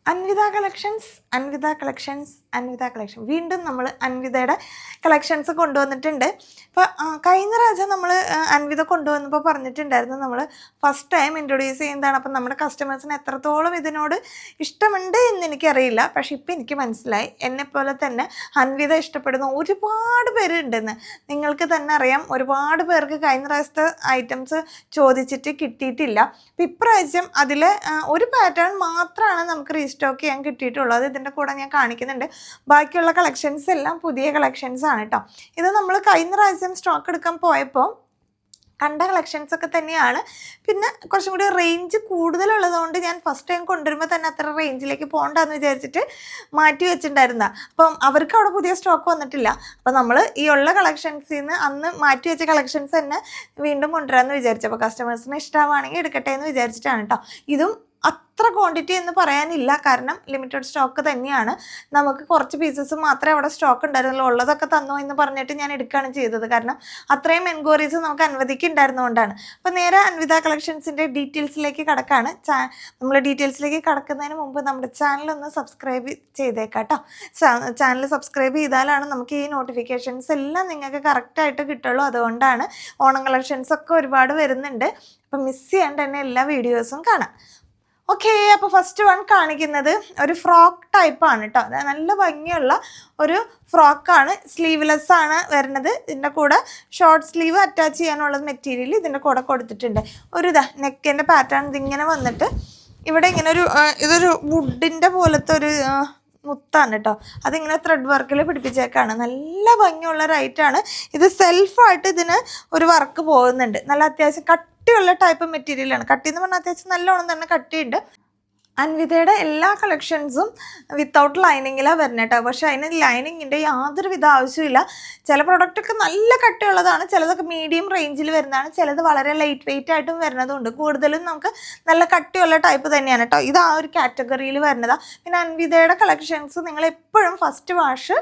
Anvitha collections, Anvitha collections, Anvitha collection. വീണ്ടും നമ്മൾ അൻവിതയുടെ collections കൊണ്ടുവന്നിട്ടുണ്ട്. ഇപ്പോൾ കഴിഞ്ഞ പ്രാവശ്യം നമ്മൾ അൻവിത കൊണ്ടുവന്നപ്പോൾ പറഞ്ഞിട്ടുണ്ടായിരുന്നു നമ്മൾ ഫസ്റ്റ് ടൈം ഇൻട്രൊഡ്യൂസ് ചെയ്യുന്നതാണ്. അപ്പം നമ്മുടെ കസ്റ്റമേഴ്സിന് എത്രത്തോളം ഇതിനോട് ഇഷ്ടമുണ്ട് എന്ന് എനിക്കറിയില്ല. പക്ഷേ ഇപ്പം എനിക്ക് മനസ്സിലായി, എന്നെപ്പോലെ തന്നെ അൻവിത ഇഷ്ടപ്പെടുന്ന ഒരുപാട് പേരുണ്ടെന്ന്. നിങ്ങൾക്ക് തന്നെ അറിയാം, ഒരുപാട് പേർക്ക് കഴിഞ്ഞ പ്രാവശ്യത്തെ ഐറ്റംസ് ചോദിച്ചിട്ട് കിട്ടിയിട്ടില്ല. അപ്പം ഇപ്രാവശ്യം അതിൽ ഒരു പാറ്റേൺ മാത്രമാണ് നമുക്ക് റീസ്റ്റോക്ക് ചെയ്യാൻ കിട്ടിയിട്ടുള്ളൂ. അത് ഇതിൻ്റെ കൂടെ ഞാൻ കാണിക്കുന്നുണ്ട്. ബാക്കിയുള്ള കളക്ഷൻസ് എല്ലാം പുതിയ കളക്ഷൻസ് ആണ് കേട്ടോ. ഇത് നമ്മൾ കഴിഞ്ഞ പ്രാവശ്യം സ്റ്റോക്ക് എടുക്കാൻ പോയപ്പോൾ കണ്ട കളക്ഷൻസ് ഒക്കെ തന്നെയാണ്. പിന്നെ കുറച്ചും കൂടി റേഞ്ച് കൂടുതലുള്ളതുകൊണ്ട് ഞാൻ ഫസ്റ്റ് ടൈം കൊണ്ടുവരുമ്പോൾ തന്നെ അത്ര റേഞ്ചിലേക്ക് പോകണ്ടെന്ന് വിചാരിച്ചിട്ട് മാറ്റി വെച്ചിട്ടുണ്ടായിരുന്നതാണ്. അപ്പം അവർക്ക് അവിടെ പുതിയ സ്റ്റോക്ക് വന്നിട്ടില്ല. അപ്പം നമ്മൾ ഈ ഉള്ള കളക്ഷൻസിൽ നിന്ന് അന്ന് മാറ്റി വെച്ച കളക്ഷൻസ് തന്നെ വീണ്ടും കൊണ്ടുവരാമെന്ന് വിചാരിച്ചു. അപ്പോൾ കസ്റ്റമേഴ്സിന് ഇഷ്ടമാണെങ്കിൽ എടുക്കട്ടെ എന്ന് വിചാരിച്ചിട്ടാണ് കേട്ടോ. ഇതും അത്ര ക്വാണ്ടിറ്റി എന്ന് പറയാനില്ല, കാരണം ലിമിറ്റഡ് സ്റ്റോക്ക് തന്നെയാണ്. നമുക്ക് കുറച്ച് പീസസ് മാത്രമേ അവിടെ സ്റ്റോക്ക് ഉണ്ടായിരുന്നുള്ളൂ. ഉള്ളതൊക്കെ തന്നോ എന്ന് പറഞ്ഞിട്ട് ഞാൻ എടുക്കുകയാണ് ചെയ്തത്, കാരണം അത്രയും എൻക്വയറീസ് നമുക്ക് അൻവദിക്ക് ഉണ്ടായിരുന്നുകൊണ്ടാണ്. അപ്പോൾ നേരെ അൻവിത കളക്ഷൻസിൻ്റെ ഡീറ്റെയിൽസിലേക്ക് കടക്കാണ്. നമ്മൾ ഡീറ്റെയിൽസിലേക്ക് കടക്കുന്നതിന് മുമ്പ് നമ്മുടെ ചാനലൊന്ന് സബ്സ്ക്രൈബ് ചെയ്തേക്കാം കേട്ടോ. ചാനൽ സബ്സ്ക്രൈബ് ചെയ്താലാണ് നമുക്ക് ഈ നോട്ടിഫിക്കേഷൻസ് എല്ലാം നിങ്ങൾക്ക് കറക്റ്റായിട്ട് കിട്ടുള്ളൂ. അതുകൊണ്ടാണ്. ഓണം കളക്ഷൻസൊക്കെ ഒരുപാട് വരുന്നുണ്ട്. അപ്പം മിസ് ചെയ്യാണ്ട് തന്നെ എല്ലാ വീഡിയോസും കാണാം. ഓക്കെ, അപ്പോൾ ഫസ്റ്റ് വൺ കാണിക്കുന്നത് ഒരു ഫ്രോക്ക് ടൈപ്പാണ് കേട്ടോ. അത് നല്ല ഭംഗിയുള്ള ഒരു ഫ്രോക്കാണ്. സ്ലീവ്ലെസ് ആണ് വരുന്നത്. ഇതിൻ്റെ കൂടെ ഷോർട്ട് സ്ലീവ് അറ്റാച്ച് ചെയ്യാനുള്ളത് മെറ്റീരിയൽ ഇതിൻ്റെ കൂടെ കൊടുത്തിട്ടുണ്ട്. ഒരു നെക്കിൻ്റെ പാറ്റേൺ ഇതിങ്ങനെ വന്നിട്ട് ഇവിടെ ഇങ്ങനെ ഇതൊരു വുഡിൻ്റെ പോലത്തെ ഒരു മുത്താണ് കേട്ടോ. അതിങ്ങനെ ത്രെഡ് വർക്കിൽ പിടിപ്പിച്ചേക്കാണ്. നല്ല ഭംഗിയുള്ള റൈറ്റാണ്. ഇത് സെൽഫായിട്ട് ഇതിന് ഒരു വർക്ക് പോകുന്നുണ്ട്. നല്ല അത്യാവശ്യം കട്ടിയുള്ള ടൈപ്പ് മെറ്റീരിയലാണ്. കട്ടി എന്ന് പറഞ്ഞാൽ അത്യാവശ്യം നല്ലോണം തന്നെ കട്ടിയുണ്ട്. അൻവിതയുടെ എല്ലാ കളക്ഷൻസും വിത്തൗട്ട് ലൈനിങ്ങിലാണ് വരുന്നത് കേട്ടോ. പക്ഷേ അതിന് ലൈനിങ്ങിൻ്റെ യാതൊരു വിധ ആവശ്യമില്ല. ചില പ്രൊഡക്റ്റൊക്കെ നല്ല കട്ടിയുള്ളതാണ്, ചിലതൊക്കെ മീഡിയം റേഞ്ചിൽ വരുന്നതാണ്, ചിലത് വളരെ ലൈറ്റ് വെയിറ്റ് ആയിട്ടും വരുന്നതുണ്ട്. കൂടുതലും നമുക്ക് നല്ല കട്ടിയുള്ള ടൈപ്പ് തന്നെയാണ് കേട്ടോ. ഇത് ആ ഒരു കാറ്റഗറിയിൽ വരുന്നതാണ്. പിന്നെ അൻവിതയുടെ കളക്ഷൻസ് നിങ്ങൾ എപ്പോഴും first wash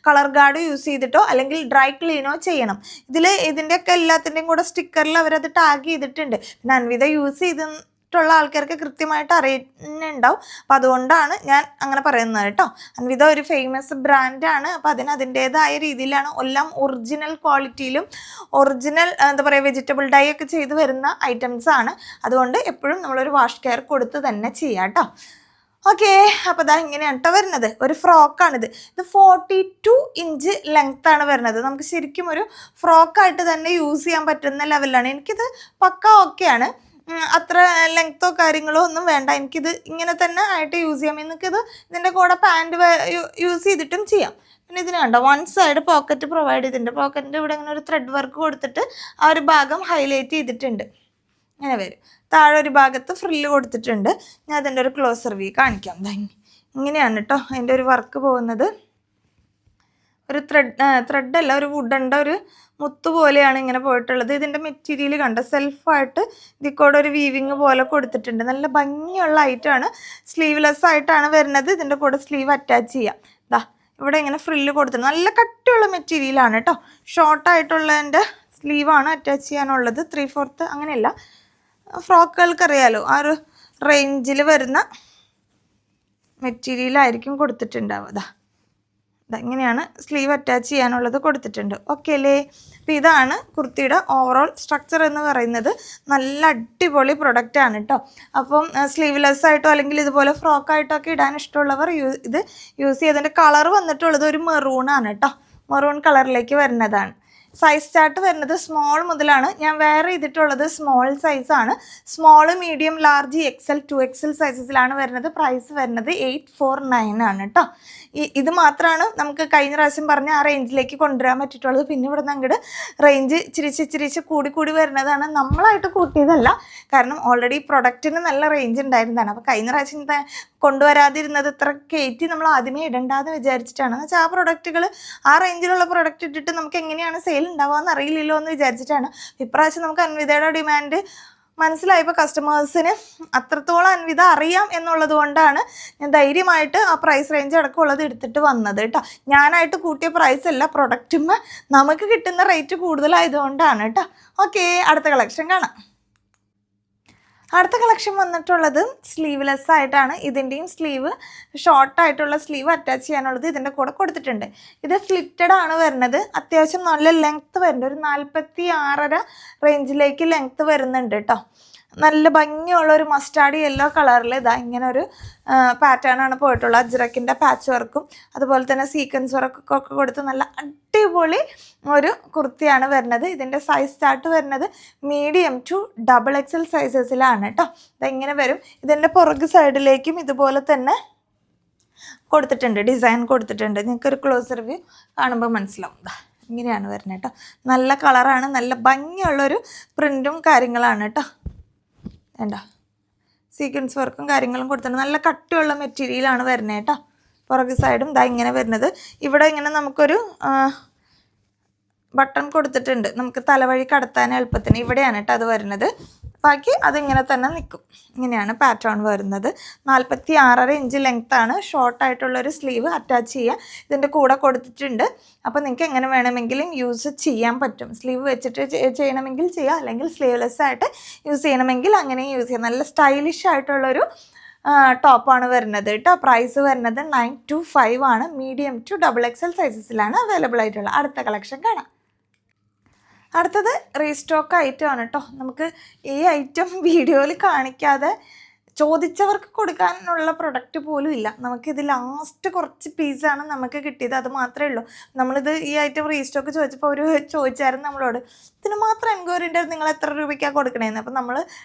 colour guard use ചെയ്തിട്ടോ അല്ലെങ്കിൽ ഡ്രൈ ക്ലീനോ ചെയ്യണം. ഇതിൻ്റെയൊക്കെ എല്ലാത്തിൻ്റെയും കൂടെ സ്റ്റിക്കറിൽ അവരത് ടാഗ് ചെയ്തിട്ടുണ്ട്. പിന്നെ അൻവിത യൂസ് ചെയ്തിട്ടുള്ള ആൾക്കാർക്ക് കൃത്യമായിട്ട് അറിയുന്നുണ്ടാവും. അപ്പോൾ അതുകൊണ്ടാണ് ഞാൻ അങ്ങനെ പറയുന്നത് കേട്ടോ. അൻവിത ഒരു ഫേമസ് ബ്രാൻഡാണ്. അപ്പോൾ അതിൻ്റേതായ രീതിയിലാണ് എല്ലാം ഒറിജിനൽ ക്വാളിറ്റിയിലും ഒറിജിനൽ എന്താ പറയുക വെജിറ്റബിൾ ഡൈ ഒക്കെ ചെയ്ത് വരുന്ന ഐറ്റംസ് ആണ്. അതുകൊണ്ട് എപ്പോഴും നമ്മളൊരു വാഷ് കെയർ കൊടുത്ത് തന്നെ ചെയ്യാം കേട്ടോ. ഓക്കെ, അപ്പോൾ ഇതാ ഇങ്ങനെയാണ് കേട്ടോ വരുന്നത്. ഒരു ഫ്രോക്കാണിത്. ഇത് 42 ഇഞ്ച് ലെങ്ത്താണ് വരുന്നത്. നമുക്ക് ശരിക്കും ഒരു ഫ്രോക്കായിട്ട് തന്നെ യൂസ് ചെയ്യാൻ പറ്റുന്ന ലെവലിലാണ്. എനിക്കിത് പക്ക ഓക്കെയാണ്. അത്ര ലെങ്ത്തോ കാര്യങ്ങളോ ഒന്നും വേണ്ട. എനിക്കിത് ഇങ്ങനെ തന്നെ ആയിട്ട് യൂസ് ചെയ്യാം. എനിക്കിത് ഇതിൻ്റെ കൂടെ പാൻറ്റ് യൂസ് ചെയ്തിട്ടും ചെയ്യാം. പിന്നെ ഇതിന് കണ്ടോ, വൺ സൈഡ് പോക്കറ്റ് പ്രൊവൈഡ് ചെയ്തിട്ടുണ്ട്. പോക്കറ്റിൻ്റെ ഇവിടെ ഇങ്ങനെ ഒരു ത്രെഡ് വർക്ക് കൊടുത്തിട്ട് ആ ഒരു ഭാഗം ഹൈലൈറ്റ് ചെയ്തിട്ടുണ്ട്. ഇങ്ങനെ വരും. താഴെ ഒരു ഭാഗത്ത് ഫ്രില്ല് കൊടുത്തിട്ടുണ്ട്. ഞാൻ അതിൻ്റെ ഒരു ക്ലോസർ വ്യൂ കാണിക്കാം. ഇങ്ങനെയാണ് കേട്ടോ അതിൻ്റെ ഒരു വർക്ക് പോകുന്നത്. ഒരു ത്രെഡല്ല, ഒരു വുഡൻ്റെ ഒരു മുത്ത് പോലെയാണ് ഇങ്ങനെ പോയിട്ടുള്ളത്. ഇതിൻ്റെ മെറ്റീരിയൽ കണ്ടോ, സെൽഫായിട്ട് ഇതിൽ കൂടെ ഒരു വീവിങ് പോലെ കൊടുത്തിട്ടുണ്ട്. നല്ല ഭംഗിയുള്ള ഐറ്റമാണ്. സ്ലീവ്ലെസ് ആയിട്ടാണ് വരുന്നത്. ഇതിൻ്റെ കൂടെ സ്ലീവ് അറ്റാച്ച് ചെയ്യാം. ഇവിടെ ഇങ്ങനെ ഫ്രില്ല് കൊടുത്തിട്ടുണ്ട്. നല്ല കട്ടിയുള്ള മെറ്റീരിയലാണ് കേട്ടോ. ഷോർട്ടായിട്ടുള്ളതിൻ്റെ സ്ലീവാണ് അറ്റാച്ച് ചെയ്യാനുള്ളത്. 3/4 അങ്ങനെയല്ല. ഫ്രോക്കുകൾക്കറിയാലോ ആ ഒരു റേഞ്ചിൽ വരുന്ന മെറ്റീരിയലായിരിക്കും കൊടുത്തിട്ടുണ്ടാവുക. ഇങ്ങനെയാണ് സ്ലീവ് അറ്റാച്ച് ചെയ്യാനുള്ളത് കൊടുത്തിട്ടുണ്ട്. ഓക്കെ അല്ലേ? അപ്പോൾ ഇതാണ് കുർത്തിയുടെ ഓവറോൾ സ്ട്രക്ചർ എന്ന് പറയുന്നത്. നല്ല അടിപൊളി പ്രൊഡക്റ്റാണ് കേട്ടോ. അപ്പം സ്ലീവ്ലെസ് ആയിട്ടോ അല്ലെങ്കിൽ ഇതുപോലെ ഫ്രോക്കായിട്ടോ ഒക്കെ ഇടാൻ ഇഷ്ടമുള്ളവർ ഇത് യൂസ് ചെയ്തതിൻ്റെ കളർ വന്നിട്ടുള്ളത് ഒരു മെറൂണാണ് കേട്ടോ. മെറൂൺ കളറിലേക്ക് വരുന്നതാണ്. സൈസ് ചാർട്ട് വരുന്നത് സ്മോൾ മുതലാണ്. ഞാൻ വെയർ ചെയ്തിട്ടുള്ളത് സ്മോൾ സൈസാണ്. Small, medium, large, XL, 2XL സൈസസിലാണ് വരുന്നത്. പ്രൈസ് വരുന്നത് 849 ആണ് കേട്ടോ. ഇത് മാത്രമാണ് നമുക്ക് കഴിഞ്ഞ പ്രാവശ്യം പറഞ്ഞ ആ റേഞ്ചിലേക്ക് കൊണ്ടുവരാൻ പറ്റിയിട്ടുള്ളത്. പിന്നെ ഇവിടെ നിന്ന് അങ്ങോട്ട് റേഞ്ച് ചിരിച്ച് കൂടി വരുന്നതാണ്. നമ്മളായിട്ട് കൂട്ടിയതല്ല, കാരണം ഓൾറെഡി പ്രൊഡക്റ്റിന് നല്ല റേഞ്ച് ഉണ്ടായിരുന്നതാണ്. അപ്പോൾ കഴിഞ്ഞ പ്രാവശ്യം കൊണ്ടുവരാതിരുന്നത് ഇത്ര കയറ്റി നമ്മൾ ആദ്യമേ ഇടണ്ടെന്ന് വിചാരിച്ചിട്ടാണ്. എന്ന് വെച്ചാൽ ആ പ്രൊഡക്റ്റുകൾ ആ റേഞ്ചിലുള്ള പ്രൊഡക്റ്റ് ഇട്ടിട്ട് നമുക്ക് എങ്ങനെയാണ് സെയിൽ ഉണ്ടാവുകയെന്ന് അറിയില്ലല്ലോ എന്ന് വിചാരിച്ചിട്ടാണ്. ഇപ്രാവശ്യം നമുക്ക് അൻവിതയുടെ ഡിമാൻഡ് മനസ്സിലായപ്പോൾ കസ്റ്റമേഴ്സിന് അത്രത്തോളം അൻവിത അറിയാം എന്നുള്ളത് കൊണ്ടാണ് ഞാൻ ധൈര്യമായിട്ട് ആ പ്രൈസ് റേഞ്ച് അടക്കമുള്ളത് എടുത്തിട്ട് വന്നത് കേട്ടോ. ഞാനായിട്ട് കൂട്ടിയ പ്രൈസ് അല്ല, പ്രൊഡക്റ്റുമ്പോൾ നമുക്ക് കിട്ടുന്ന റേറ്റ് കൂടുതലായതുകൊണ്ടാണ് കേട്ടോ. ഓക്കെ, അടുത്ത കളക്ഷൻ കാണാം. അടുത്ത കളക്ഷൻ വന്നിട്ടുള്ളത് സ്ലീവ്ലെസ് ആയിട്ടാണ്. ഇതിൻ്റെയും സ്ലീവ് ഷോർട്ടായിട്ടുള്ള സ്ലീവ് അറ്റാച്ച് ചെയ്യാനുള്ളത് ഇതിൻ്റെ കൂടെ കൊടുത്തിട്ടുണ്ട്. ഇത് സ്ലിറ്റഡ് ആണ് വരുന്നത്. അത്യാവശ്യം നല്ല ലെങ്ത്ത് വരുന്നുണ്ട്. ഒരു 46.5 റേഞ്ചിലേക്ക് ലെങ്ത്ത് വരുന്നുണ്ട് കേട്ടോ. നല്ല ഭംഗിയുള്ള ഒരു മസ്റ്റാർഡ് യെല്ലോ കളറിൽ ഇതാ ഇങ്ങനെ ഒരു പാറ്റേൺ ആണ് പോയിട്ടുള്ളത്. അജ്രക്കിൻ്റെ പാച്ച് വർക്കും അതുപോലെ തന്നെ സീക്വൻസ് വർക്കൊക്കെ കൊടുത്ത് നല്ല അടിപൊളി ഒരു കുർത്തിയാണ് വരുന്നത്. ഇതിൻ്റെ സൈസ് ചാർട്ട് വരുന്നത് മീഡിയം ടു XXL സൈസസിലാണ് കേട്ടോ. ഇതെങ്ങനെ വരും. ഇതിൻ്റെ പുറകു സൈഡിലേക്കും ഇതുപോലെ തന്നെ കൊടുത്തിട്ടുണ്ട്, ഡിസൈൻ കൊടുത്തിട്ടുണ്ട്. നിങ്ങൾക്കൊരു ക്ലോസർ വ്യൂ കാണുമ്പോൾ മനസ്സിലാവും. ഇങ്ങനെയാണ് വരുന്നത് കേട്ടോ. നല്ല കളറാണ്, നല്ല ഭംഗിയുള്ളൊരു പ്രിൻറ്റും കാര്യങ്ങളാണ് കേട്ടോ. വേണ്ട സീക്വൻസ് വർക്കും കാര്യങ്ങളും കൊടുത്തിട്ടുണ്ട്. നല്ല കട്ടിയുള്ള മെറ്റീരിയലാണ് വരുന്നത് കേട്ടോ. പുറകു സൈഡും ഇങ്ങനെ വരുന്നത്. ഇവിടെ ഇങ്ങനെ നമുക്കൊരു ബട്ടൺ കൊടുത്തിട്ടുണ്ട്, നമുക്ക് തലവഴി കടത്താൻ എളുപ്പത്തിന്. ഇവിടെയാണ് കേട്ടോ അത് വരുന്നത്. ബാക്കി അതിങ്ങനെ തന്നെ നിൽക്കും. ഇങ്ങനെയാണ് പാറ്റേൺ വരുന്നത്. 46.5 ഇഞ്ച് ലെങ്ത്താണ്. ഷോർട്ടായിട്ടുള്ളൊരു സ്ലീവ് അറ്റാച്ച് ചെയ്യുക ഇതിൻ്റെ കൂടെ കൊടുത്തിട്ടുണ്ട്. അപ്പോൾ നിങ്ങൾക്ക് എങ്ങനെ വേണമെങ്കിലും യൂസ് ചെയ്യാൻ പറ്റും. സ്ലീവ് വെച്ചിട്ട് ചെയ്യണമെങ്കിൽ ചെയ്യാം, അല്ലെങ്കിൽ സ്ലീവ്ലെസ് ആയിട്ട് യൂസ് ചെയ്യണമെങ്കിൽ അങ്ങനെയും യൂസ് ചെയ്യാം. നല്ല സ്റ്റൈലിഷ് ആയിട്ടുള്ളൊരു ടോപ്പാണ് വരുന്നത് കേട്ടോ. പ്രൈസ് വരുന്നത് 925 ആണ്. മീഡിയം ടു XXL സൈസസിലാണ് അവൈലബിൾ ആയിട്ടുള്ളത്. അടുത്ത കളക്ഷൻ കാണാം. അടുത്തത് റീസ്റ്റോക്ക് ഐറ്റം ആണ് കേട്ടോ. നമുക്ക് ഈ ഐറ്റം വീഡിയോയിൽ കാണിക്കാതെ ചോദിച്ചവർക്ക് കൊടുക്കാനുള്ള പ്രൊഡക്റ്റ് പോലും ഇല്ല. നമുക്കിത് ലാസ്റ്റ് കുറച്ച് പീസാണ് നമുക്ക് കിട്ടിയത്, അത് മാത്രമേ ഉള്ളൂ. നമ്മളിത് ഈ ഐറ്റം റീസ്റ്റോക്ക് ചോദിച്ചപ്പോൾ അവർ ചോദിച്ചായിരുന്നു നമ്മളോട്, ഇതിന് മാത്രം എൻക്വയറി ഉണ്ടായിരുന്നു, നിങ്ങൾ എത്ര രൂപയ്ക്കാണ് കൊടുക്കണേന്ന്. അപ്പോൾ നമ്മൾ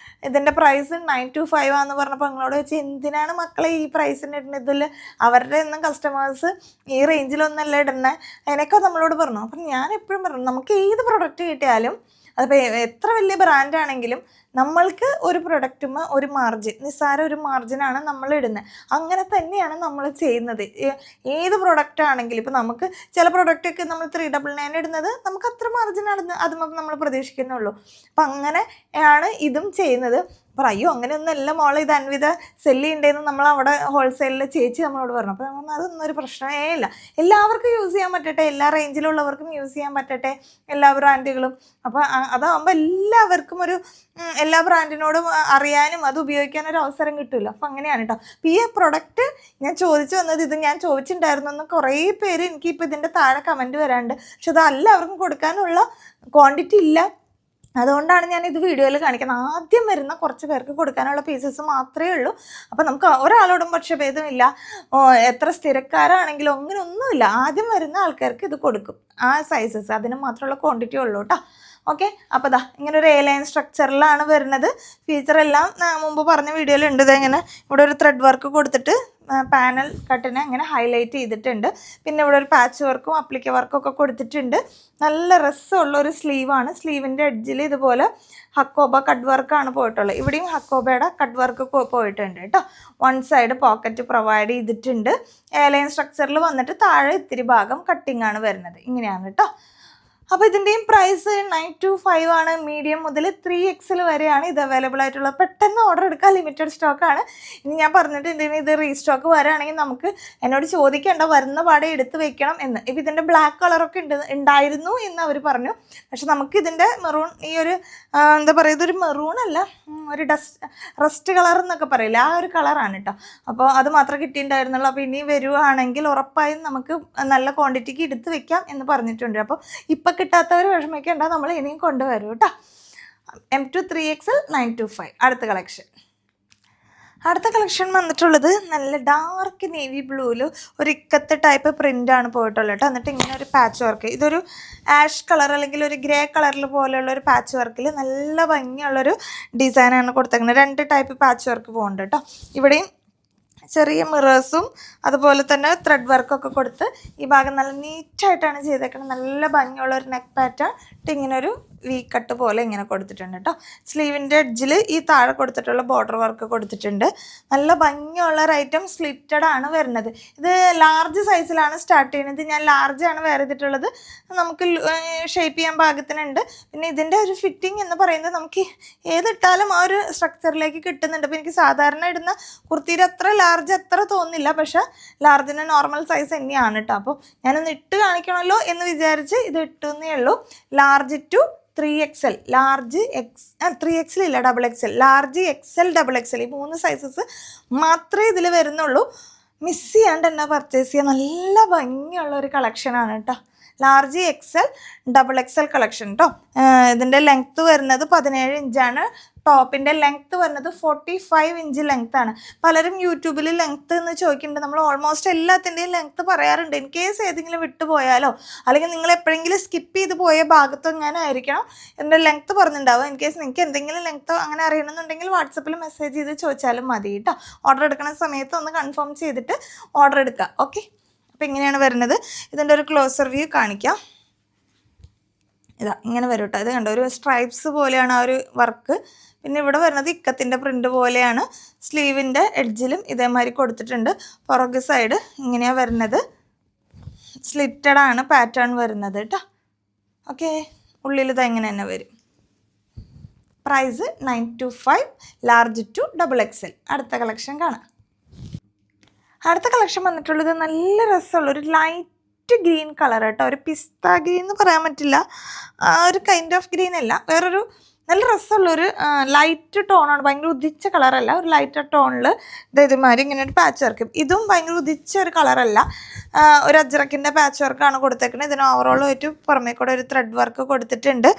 ഇതിൻ്റെ പ്രൈസ് 925 ആണെന്ന് പറഞ്ഞപ്പോൾ നിങ്ങളോട് വെച്ചാൽ എന്തിനാണ് മക്കളെ ഈ പ്രൈസിന് ഇടുന്നത്, ഇതിൽ അവരുടെ ഒന്നും കസ്റ്റമേഴ്സ് ഈ റേഞ്ചിലൊന്നല്ല ഇടുന്നത് അതിനൊക്കെ നമ്മളോട് പറഞ്ഞു. അപ്പം ഞാൻ എപ്പോഴും പറഞ്ഞു, നമുക്ക് ഏത് പ്രൊഡക്റ്റ് കിട്ടിയാലും അതിപ്പോൾ എത്ര വലിയ ബ്രാൻഡാണെങ്കിലും നമ്മൾക്ക് ഒരു പ്രൊഡക്റ്റുമ്പോൾ ഒരു മാർജിൻ, നിസ്സാര ഒരു മാർജിനാണ് നമ്മൾ ഇടുന്നത്. അങ്ങനെ തന്നെയാണ് നമ്മൾ ചെയ്യുന്നത്. ഏത് പ്രൊഡക്റ്റ് ആണെങ്കിലും ഇപ്പോൾ നമുക്ക് ചില പ്രൊഡക്റ്റൊക്കെ നമ്മൾ 399 ഇടുന്നത് നമുക്ക് അത്ര മാർജിനാണ് അതുമ്പോൾ നമ്മൾ പ്രതീക്ഷിക്കുന്നുള്ളൂ. അപ്പം അങ്ങനെയാണ് ഇതും ചെയ്യുന്നത്. അപ്പോൾ അയ്യോ അങ്ങനെയൊന്നുമല്ല മോളെ, ഇത് അൻവിത സെല്ല് ഉണ്ടെന്ന് നമ്മൾ അവിടെ ഹോൾസെയിലിൽ ചേച്ചി നമ്മളോട് പറഞ്ഞു. അപ്പോൾ നമ്മൾ അതൊന്നും ഒരു പ്രശ്നമേ ഇല്ല, എല്ലാവർക്കും യൂസ് ചെയ്യാൻ പറ്റട്ടെ, എല്ലാ റേഞ്ചിലുള്ളവർക്കും യൂസ് ചെയ്യാൻ പറ്റട്ടെ, എല്ലാ ബ്രാൻഡുകളും. അപ്പോൾ അതാകുമ്പോൾ എല്ലാവർക്കും എല്ലാ ബ്രാൻഡിനോടും അറിയാനും അത് ഉപയോഗിക്കാനും ഒരു അവസരം കിട്ടുമല്ലോ. അപ്പോൾ അങ്ങനെയാണ് കേട്ടോ. അപ്പോൾ ഈ പ്രൊഡക്റ്റ് ഞാൻ ചോദിച്ചു വന്നത്, ഇത് ഞാൻ ചോദിച്ചിട്ടുണ്ടായിരുന്നു എന്ന് കുറേ പേര് എനിക്കിപ്പോൾ ഇതിൻ്റെ താഴെ കമൻറ്റ് വരാണ്ട്. പക്ഷെ അത് എല്ലാവർക്കും കൊടുക്കാനുള്ള ക്വാണ്ടിറ്റി ഇല്ല, അതുകൊണ്ടാണ് ഞാൻ ഇത് വീഡിയോയിൽ കാണിക്കുന്നത്. ആദ്യം വരുന്ന കുറച്ച് പേർക്ക് കൊടുക്കാനുള്ള പീസസ് മാത്രമേ ഉള്ളൂ. അപ്പോൾ നമുക്ക് ഒരാളോടും പക്ഷഭേദമില്ല, എത്ര സ്ഥിരക്കാരാണെങ്കിലും അങ്ങനെ ഒന്നുമില്ല. ആദ്യം വരുന്ന ആൾക്കാർക്ക് ഇത് കൊടുക്കും, ആ സൈസസ് അതിന് മാത്രമുള്ള ക്വാണ്ടിറ്റി ഉള്ളൂ കേട്ടോ. ഓക്കെ, അപ്പോൾ ഇങ്ങനെ ഒരു A-ലൈൻ സ്ട്രക്ചറിലാണ് വരുന്നത്. ഫീച്ചറെല്ലാം മുമ്പ് പറഞ്ഞ വീഡിയോയിലുണ്ട്. ഇതെങ്ങനെ ഇവിടെ ഒരു ത്രെഡ് വർക്ക് കൊടുത്തിട്ട് പാനൽ കട്ടിനെ അങ്ങനെ ഹൈലൈറ്റ് ചെയ്തിട്ടുണ്ട്. പിന്നെ ഇവിടെ ഒരു പാച്ച് വർക്കും അപ്ലിക്ക വർക്കും ഒക്കെ കൊടുത്തിട്ടുണ്ട്. നല്ല രസമുള്ളൊരു സ്ലീവാണ്. സ്ലീവിൻ്റെ എഡ്ജിൽ ഇതുപോലെ ഹക്കോബ കട്ട് വർക്കാണ് പോയിട്ടുള്ളത്. ഇവിടെയും ഹക്കോബയുടെ കട്ട് വർക്ക് പോയിട്ടുണ്ട് കേട്ടോ. വൺ സൈഡ് പോക്കറ്റ് പ്രൊവൈഡ് ചെയ്തിട്ടുണ്ട്. A-ലൈൻ സ്ട്രക്ചറിൽ വന്നിട്ട് താഴെ ഇത്തിരി ഭാഗം കട്ടിങ് ആണ് വരുന്നത്. ഇങ്ങനെയാണ് കേട്ടോ. അപ്പോൾ ഇതിൻ്റെയും പ്രൈസ് 925 ആണ്. മീഡിയം മുതൽ 3XL വരെയാണ് ഇത് അവൈലബിൾ ആയിട്ടുള്ളത്. പെട്ടെന്ന് ഓർഡർ എടുക്കുക, ലിമിറ്റഡ് സ്റ്റോക്കാണ്. ഇനി ഞാൻ പറഞ്ഞിട്ടുണ്ടെങ്കിൽ ഇത് റീസ്റ്റോക്ക് വരികയാണെങ്കിൽ നമുക്ക് എന്നോട് ചോദിക്കേണ്ട, വരുന്ന പാടെ എടുത്ത് വെക്കണം എന്ന്. ഇപ്പോൾ ഇതിൻ്റെ ബ്ലാക്ക് കളറൊക്കെ ഉണ്ടായിരുന്നു എന്ന് അവർ പറഞ്ഞു. പക്ഷെ നമുക്ക് ഇതിൻ്റെ മെറൂൺ, ഈ ഒരു എന്താ പറയുക, ഇതൊരു മെറൂൺ അല്ല, ഒരു റസ്റ്റ് കളർ എന്നൊക്കെ പറയില്ല, ആ ഒരു കളറാണ് കേട്ടോ. അപ്പോൾ അത് മാത്രമേ കിട്ടിയിട്ടുണ്ടായിരുന്നുള്ളൂ. അപ്പോൾ ഇനി വരുവാണെങ്കിൽ ഉറപ്പായും നമുക്ക് നല്ല ക്വാണ്ടിറ്റിക്ക് എടുത്ത് വെക്കാം എന്ന് പറഞ്ഞിട്ടുണ്ട്. അപ്പോൾ ഇപ്പം കിട്ടാത്തവർ വിഷമിക്കേണ്ട, നമ്മൾ ഇനിയും കൊണ്ടുവരും കേട്ടോ. M2 3XL 925. അടുത്ത കളക്ഷൻ വന്നിട്ടുള്ളത് നല്ല ഡാർക്ക് നേവി ബ്ലൂവിൽ ഒരു ഇക്കത്ത് ടൈപ്പ് പ്രിൻ്റാണ് പോയിട്ടുള്ളത് കേട്ടോ. എന്നിട്ട് ഇങ്ങനെ ഒരു പാച്ച് വർക്ക്, ഇതൊരു ആഷ് കളർ അല്ലെങ്കിൽ ഒരു ഗ്രേ കളറിൽ പോലെയുള്ള ഒരു പാച്ച് വർക്കിൽ നല്ല ഭംഗിയുള്ളൊരു ഡിസൈനാണ് കൊടുത്തേക്കുന്നത്. 2 ടൈപ്പ് പാച്ച് വർക്ക് പോകുന്നുണ്ട് കേട്ടോ. ഇവിടെയും ചെറിയ മിറേഴ്സും അതുപോലെ തന്നെ ത്രെഡ് വർക്കൊക്കെ കൊടുത്ത് ഈ ഭാഗം നല്ല നീറ്റായിട്ടാണ് ചെയ്തേക്കുന്നത്. നല്ല ഭംഗിയുള്ളൊരു നെക്ക് പാറ്റേൺ ഇങ്ങനൊരു വി കട്ട് പോലെ ഇങ്ങനെ കൊടുത്തിട്ടുണ്ട് കേട്ടോ. സ്ലീവിൻ്റെ എഡ്ജിൽ ഈ താഴെ കൊടുത്തിട്ടുള്ള ബോർഡർ വർക്ക് കൊടുത്തിട്ടുണ്ട്. നല്ല ഭംഗിയുള്ള ഒരു ഐറ്റം, സ്ലിറ്റഡ് ആണ് വരുന്നത്. ഇത് ലാർജ് സൈസിലാണ് സ്റ്റാർട്ട് ചെയ്യുന്നത്. ഞാൻ ലാർജാണ് വെയർ ചെയ്തിട്ടുള്ളത്. നമുക്ക് ഷേപ്പ് ചെയ്യാൻ പാകത്തിനുണ്ട്. പിന്നെ ഇതിൻ്റെ ഒരു ഫിറ്റിംഗ് എന്ന് പറയുന്നത് നമുക്ക് ഏതിട്ടാലും ആ ഒരു സ്ട്രക്ചറിലേക്ക് കിട്ടുന്നുണ്ട്. അപ്പോൾ എനിക്ക് സാധാരണ ഇടുന്ന കുർത്തിയുടെ അത്ര ലാർജ് അത്ര തോന്നില്ല, പക്ഷേ ലാർജിന് നോർമൽ സൈസ് തന്നെയാണ് കേട്ടോ. അപ്പോൾ ഞാനൊന്ന് ഇട്ട് കാണിക്കണമല്ലോ എന്ന് വിചാരിച്ച് ഇത് ഇട്ടുന്നേ ഉള്ളൂ. Large to 3XL, large X 3XL ഇല്ല, XXL, ലാർജ് XL, XXL ഈ 3 സൈസസ് മാത്രമേ ഇതിൽ വരുന്നുള്ളൂ. മിസ് ചെയ്യാണ്ട് തന്നെ പർച്ചേസ് ചെയ്യുക. നല്ല ഭംഗിയുള്ള ഒരു കളക്ഷനാണ് കേട്ടോ. ലാർജ് XL, XXL കളക്ഷൻ കേട്ടോ. ഇതിൻ്റെ ലെങ്ത്ത് വരുന്നത് 17 ഇഞ്ചാണ്. ടോപ്പിൻ്റെ ലെങ്ത്ത് വരുന്നത് 45 ഇഞ്ച് ലെങ്ത്താണ്. പലരും യൂട്യൂബിൽ ലെങ്ത്ത് എന്ന് ചോദിക്കുന്നുണ്ട്. നമ്മൾ ഓൾമോസ്റ്റ് എല്ലാത്തിൻ്റെയും ലെങ്ത്ത് പറയാറുണ്ട്. ഇൻ കേസ് ഏതെങ്കിലും വിട്ടുപോയാലോ അല്ലെങ്കിൽ നിങ്ങൾ എപ്പോഴെങ്കിലും സ്കിപ്പ് ചെയ്ത് പോയ ഭാഗത്തോ ഞാൻ ആയിരിക്കണം എൻ്റെ ലെങ്ത്ത് പറഞ്ഞിട്ടുണ്ടാവും. ഇൻ കേസ് നിങ്ങൾക്ക് എന്തെങ്കിലും ലെങ്ത്ത് അങ്ങനെ അറിയണമെന്നുണ്ടെങ്കിൽ വാട്സപ്പിൽ മെസ്സേജ് ചെയ്ത് ചോദിച്ചാലും മതി കേട്ടോ. ഓർഡർ എടുക്കുന്ന സമയത്ത് ഒന്ന് കൺഫേം ചെയ്തിട്ട് ഓർഡർ എടുക്കുക. ഓക്കെ, അപ്പോൾ ഇങ്ങനെയാണ് വരുന്നത്. ഇതിൻ്റെ ഒരു ക്ലോസർ വ്യൂ കാണിക്കാം. ഇതാ ഇങ്ങനെ വരും കേട്ടോ. ഇത് കണ്ടോ, ഒരു സ്ട്രൈപ്സ് പോലെയാണ് ആ ഒരു വർക്ക്. പിന്നെ ഇവിടെ വരുന്നത് ഇക്കത്തിൻ്റെ പ്രിൻ്റ് പോലെയാണ്. സ്ലീവിൻ്റെ എഡ്ജിലും ഇതേമാതിരി കൊടുത്തിട്ടുണ്ട്. പുറകു സൈഡ് ഇങ്ങനെയാണ് വരുന്നത്. സ്ലിറ്റഡ് ആണ് പാറ്റേൺ വരുന്നത് കേട്ടോ. ഓക്കെ, ഉള്ളിൽ ഇത് ഇങ്ങനെ തന്നെ വരും. Price 925, large to XXL. അടുത്ത കളക്ഷൻ കാണാം. അടുത്ത കളക്ഷൻ വന്നിട്ടുള്ളത് നല്ല രസമുള്ള ഒരു ലൈറ്റ് ഗ്രീൻ കളർ കേട്ടോ. ഒരു പിസ്ത ഗ്രീൻ എന്ന് പറയാൻ പറ്റില്ല, ഒരു കൈൻഡ് ഓഫ് ഗ്രീൻ അല്ല, വേറൊരു നല്ല രസമുള്ളൊരു ലൈറ്റ് ടോണാണ്. ഭയങ്കര ഉദിച്ച കളറല്ല, ഒരു ലൈറ്റ് ടോണിൽ ഇതേമാതിരി ഇങ്ങനെ ഒരു പാച്ച് വർക്ക്. ഇതും ഭയങ്കര ഉദിച്ച ഒരു കളറല്ല, ഒരു അജ്രക്കിൻ്റെ പാച്ച് വർക്കാണ് കൊടുത്തേക്കുന്നത്. ഇതിന് ഓവറോളായിട്ട് പുറമേ കൂടെ ഒരു ത്രെഡ് വർക്ക് കൊടുത്തിട്ടുണ്ട്.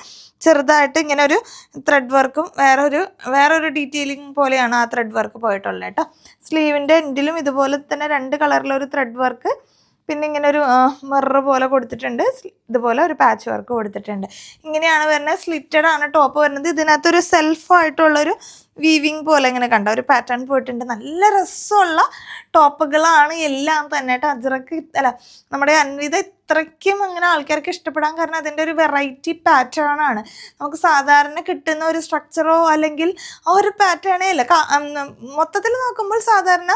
ചെറുതായിട്ട് ഇങ്ങനെ ഒരു ത്രെഡ് വർക്കും വേറൊരു ഡീറ്റെയിലിംഗ് പോലെയാണ് ആ ത്രെഡ് വർക്ക് പോയിട്ടുള്ളത് കേട്ടോ. സ്ലീവിൻ്റെ എൻഡിലും ഇതുപോലെ തന്നെ 2 കളറിലൊരു ത്രെഡ് വർക്ക്, പിന്നെ ഇങ്ങനെ ഒരു മിറർ പോലെ കൊടുത്തിട്ടുണ്ട്. ഇതുപോലെ ഒരു പാച്ച് വർക്ക് കൊടുത്തിട്ടുണ്ട്. ഇങ്ങനെയാണ് വരുന്നത്. സ്ലിറ്റഡ് ആണ് ടോപ്പ് വരുന്നത്. ഇതിനകത്തൊരു സെൽഫായിട്ടുള്ളൊരു വീവിങ് പോലെ ഇങ്ങനെ കണ്ട ഒരു പാറ്റേൺ പോയിട്ടുണ്ട്. നല്ല രസമുള്ള ടോപ്പുകളാണ് എല്ലാം തന്നെ കേട്ടോ. അജ്രക്ക് അല്ല, നമ്മുടെ അൻവിത ഇത്രയ്ക്കും അങ്ങനെ ആൾക്കാർക്ക് ഇഷ്ടപ്പെടാൻ കാരണം അതിൻ്റെ ഒരു വെറൈറ്റി പാറ്റേൺ ആണ്. നമുക്ക് സാധാരണ കിട്ടുന്ന ഒരു സ്ട്രക്ചറോ അല്ലെങ്കിൽ ആ ഒരു പാറ്റേണേ അല്ല. മൊത്തത്തിൽ നോക്കുമ്പോൾ സാധാരണ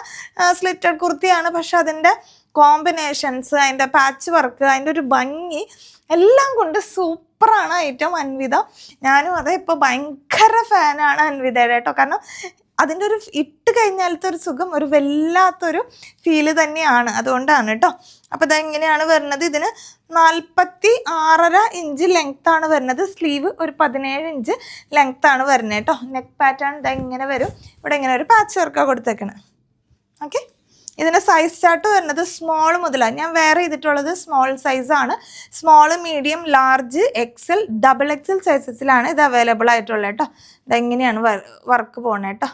സ്ലിറ്റഡ് കുർത്തിയാണ്, പക്ഷെ അതിൻ്റെ കോമ്പിനേഷൻസ്, അതിൻ്റെ പാച്ച് വർക്ക്, അതിൻ്റെ ഒരു ഭംഗി എല്ലാം കൊണ്ട് സൂപ്പറാണ് ഐറ്റം അൻവിത. ഞാനും അതെ ഇപ്പോൾ ഭയങ്കര ഫാനാണ് അൻവിതയുടെ കേട്ടോ. കാരണം അതിൻ്റെ ഒരു ഇട്ട് കഴിഞ്ഞാലത്തെ ഒരു സുഖം ഒരു വല്ലാത്തൊരു ഫീല് തന്നെയാണ്. അതുകൊണ്ടാണ് കേട്ടോ. അപ്പോൾ ഇതെങ്ങനെയാണ് വരുന്നത്. ഇതിന് 46.5 ഇഞ്ച് ലെങ്ത്താണ് വരുന്നത്. സ്ലീവ് ഒരു 17 ഇഞ്ച് ലെങ്ത്താണ് വരുന്നത് കേട്ടോ. നെക്ക് പാറ്റേൺ ഇങ്ങനെ വരും. ഇവിടെ ഇങ്ങനെ ഒരു പാച്ച് വർക്കാണ് കൊടുത്തേക്കണം. ഓക്കെ, ഇതിൻ്റെ സൈസ് ചാർട്ട് വരുന്നത് സ്മോൾ മുതലാണ്. ഞാൻ വേറെ ചെയ്തിട്ടുള്ളത് സ്മോൾ സൈസാണ്. Small, medium, large, XL, XXL സൈസസിലാണ് ഇത് അവൈലബിൾ ആയിട്ടുള്ളത് കേട്ടോ. ഇതെങ്ങനെയാണ് വർക്ക് പോകണേ കേട്ടോ.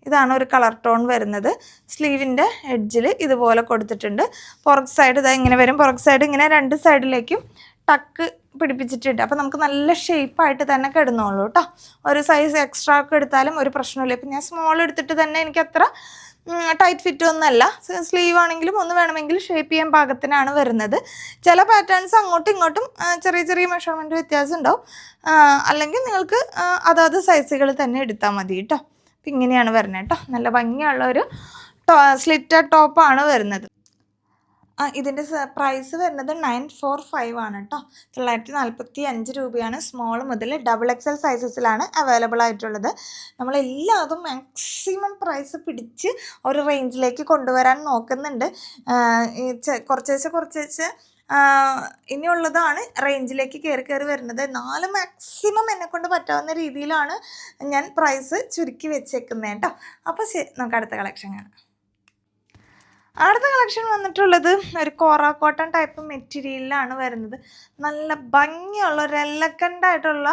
ഇതാണ് ഒരു കളർ ടോൺ വരുന്നത്. സ്ലീവിൻ്റെ എഡ്ജിൽ ഇതുപോലെ കൊടുത്തിട്ടുണ്ട്. പുറക് സൈഡ് ഇങ്ങനെ വരും. പുറക് സൈഡ് ഇങ്ങനെ 2 സൈഡിലേക്കും ടക്ക് പിടിപ്പിച്ചിട്ടുണ്ട്. അപ്പോൾ നമുക്ക് നല്ല ഷേപ്പായിട്ട് തന്നെ കിടന്നോളൂ കേട്ടോ. ഒരു സൈസ് എക്സ്ട്രാ ഒക്കെ എടുത്താലും ഒരു പ്രശ്നമില്ല. ഇപ്പം ഞാൻ സ്മോൾ എടുത്തിട്ട് തന്നെ എനിക്ക് അത്ര ടൈറ്റ് ഫിറ്റ് ഒന്നുമല്ല. സ്ലീവ് ആണെങ്കിലും ഒന്ന് വേണമെങ്കിൽ ഷേപ്പ് ചെയ്യാൻ പാകത്തിനാണ് വരുന്നത്. ചില പാറ്റേൺസ് അങ്ങോട്ടും ഇങ്ങോട്ടും ചെറിയ മെഷർമെൻറ്റ് വ്യത്യാസം ഉണ്ടാവും. അല്ലെങ്കിൽ നിങ്ങൾക്ക് അതാത് സൈസുകൾ തന്നെ എടുത്താൽ മതി കേട്ടോ. അപ്പം ഇങ്ങനെയാണ് വരുന്നത് കേട്ടോ. നല്ല ഭംഗിയുള്ള ഒരു സ്ലിറ്റഡ് ടോപ്പാണ് വരുന്നത്. ഇതിൻ്റെ പ്രൈസ് വരുന്നത് 945 ആണ് കേട്ടോ. 945 രൂപയാണ്. സ്മോൾ മുതൽ XXL സൈസസിലാണ് അവൈലബിൾ ആയിട്ടുള്ളത്. നമ്മളെല്ലാതും മാക്സിമം പ്രൈസ് പിടിച്ച് ഒരു റേഞ്ചിലേക്ക് കൊണ്ടുവരാൻ നോക്കുന്നുണ്ട്. കുറച്ചേച്ച് ഇനിയുള്ളതാണ് റേഞ്ചിലേക്ക് കയറി വരുന്നത്. എന്നാലും മാക്സിമം എന്നെക്കൊണ്ട് പറ്റാവുന്ന രീതിയിലാണ് ഞാൻ പ്രൈസ് ചുരുക്കി വെച്ചേക്കുന്നത് കേട്ടോ. അപ്പോൾ നമുക്ക് അടുത്ത കളക്ഷൻ കാണാം. അടുത്ത കളക്ഷൻ വന്നിട്ടുള്ളത് ഒരു കോറ കോട്ടൺ ടൈപ്പ് മെറ്റീരിയലിലാണ് വരുന്നത്. നല്ല ഭംഗിയുള്ള ഒരു എലഗൻ്റ് ആയിട്ടുള്ള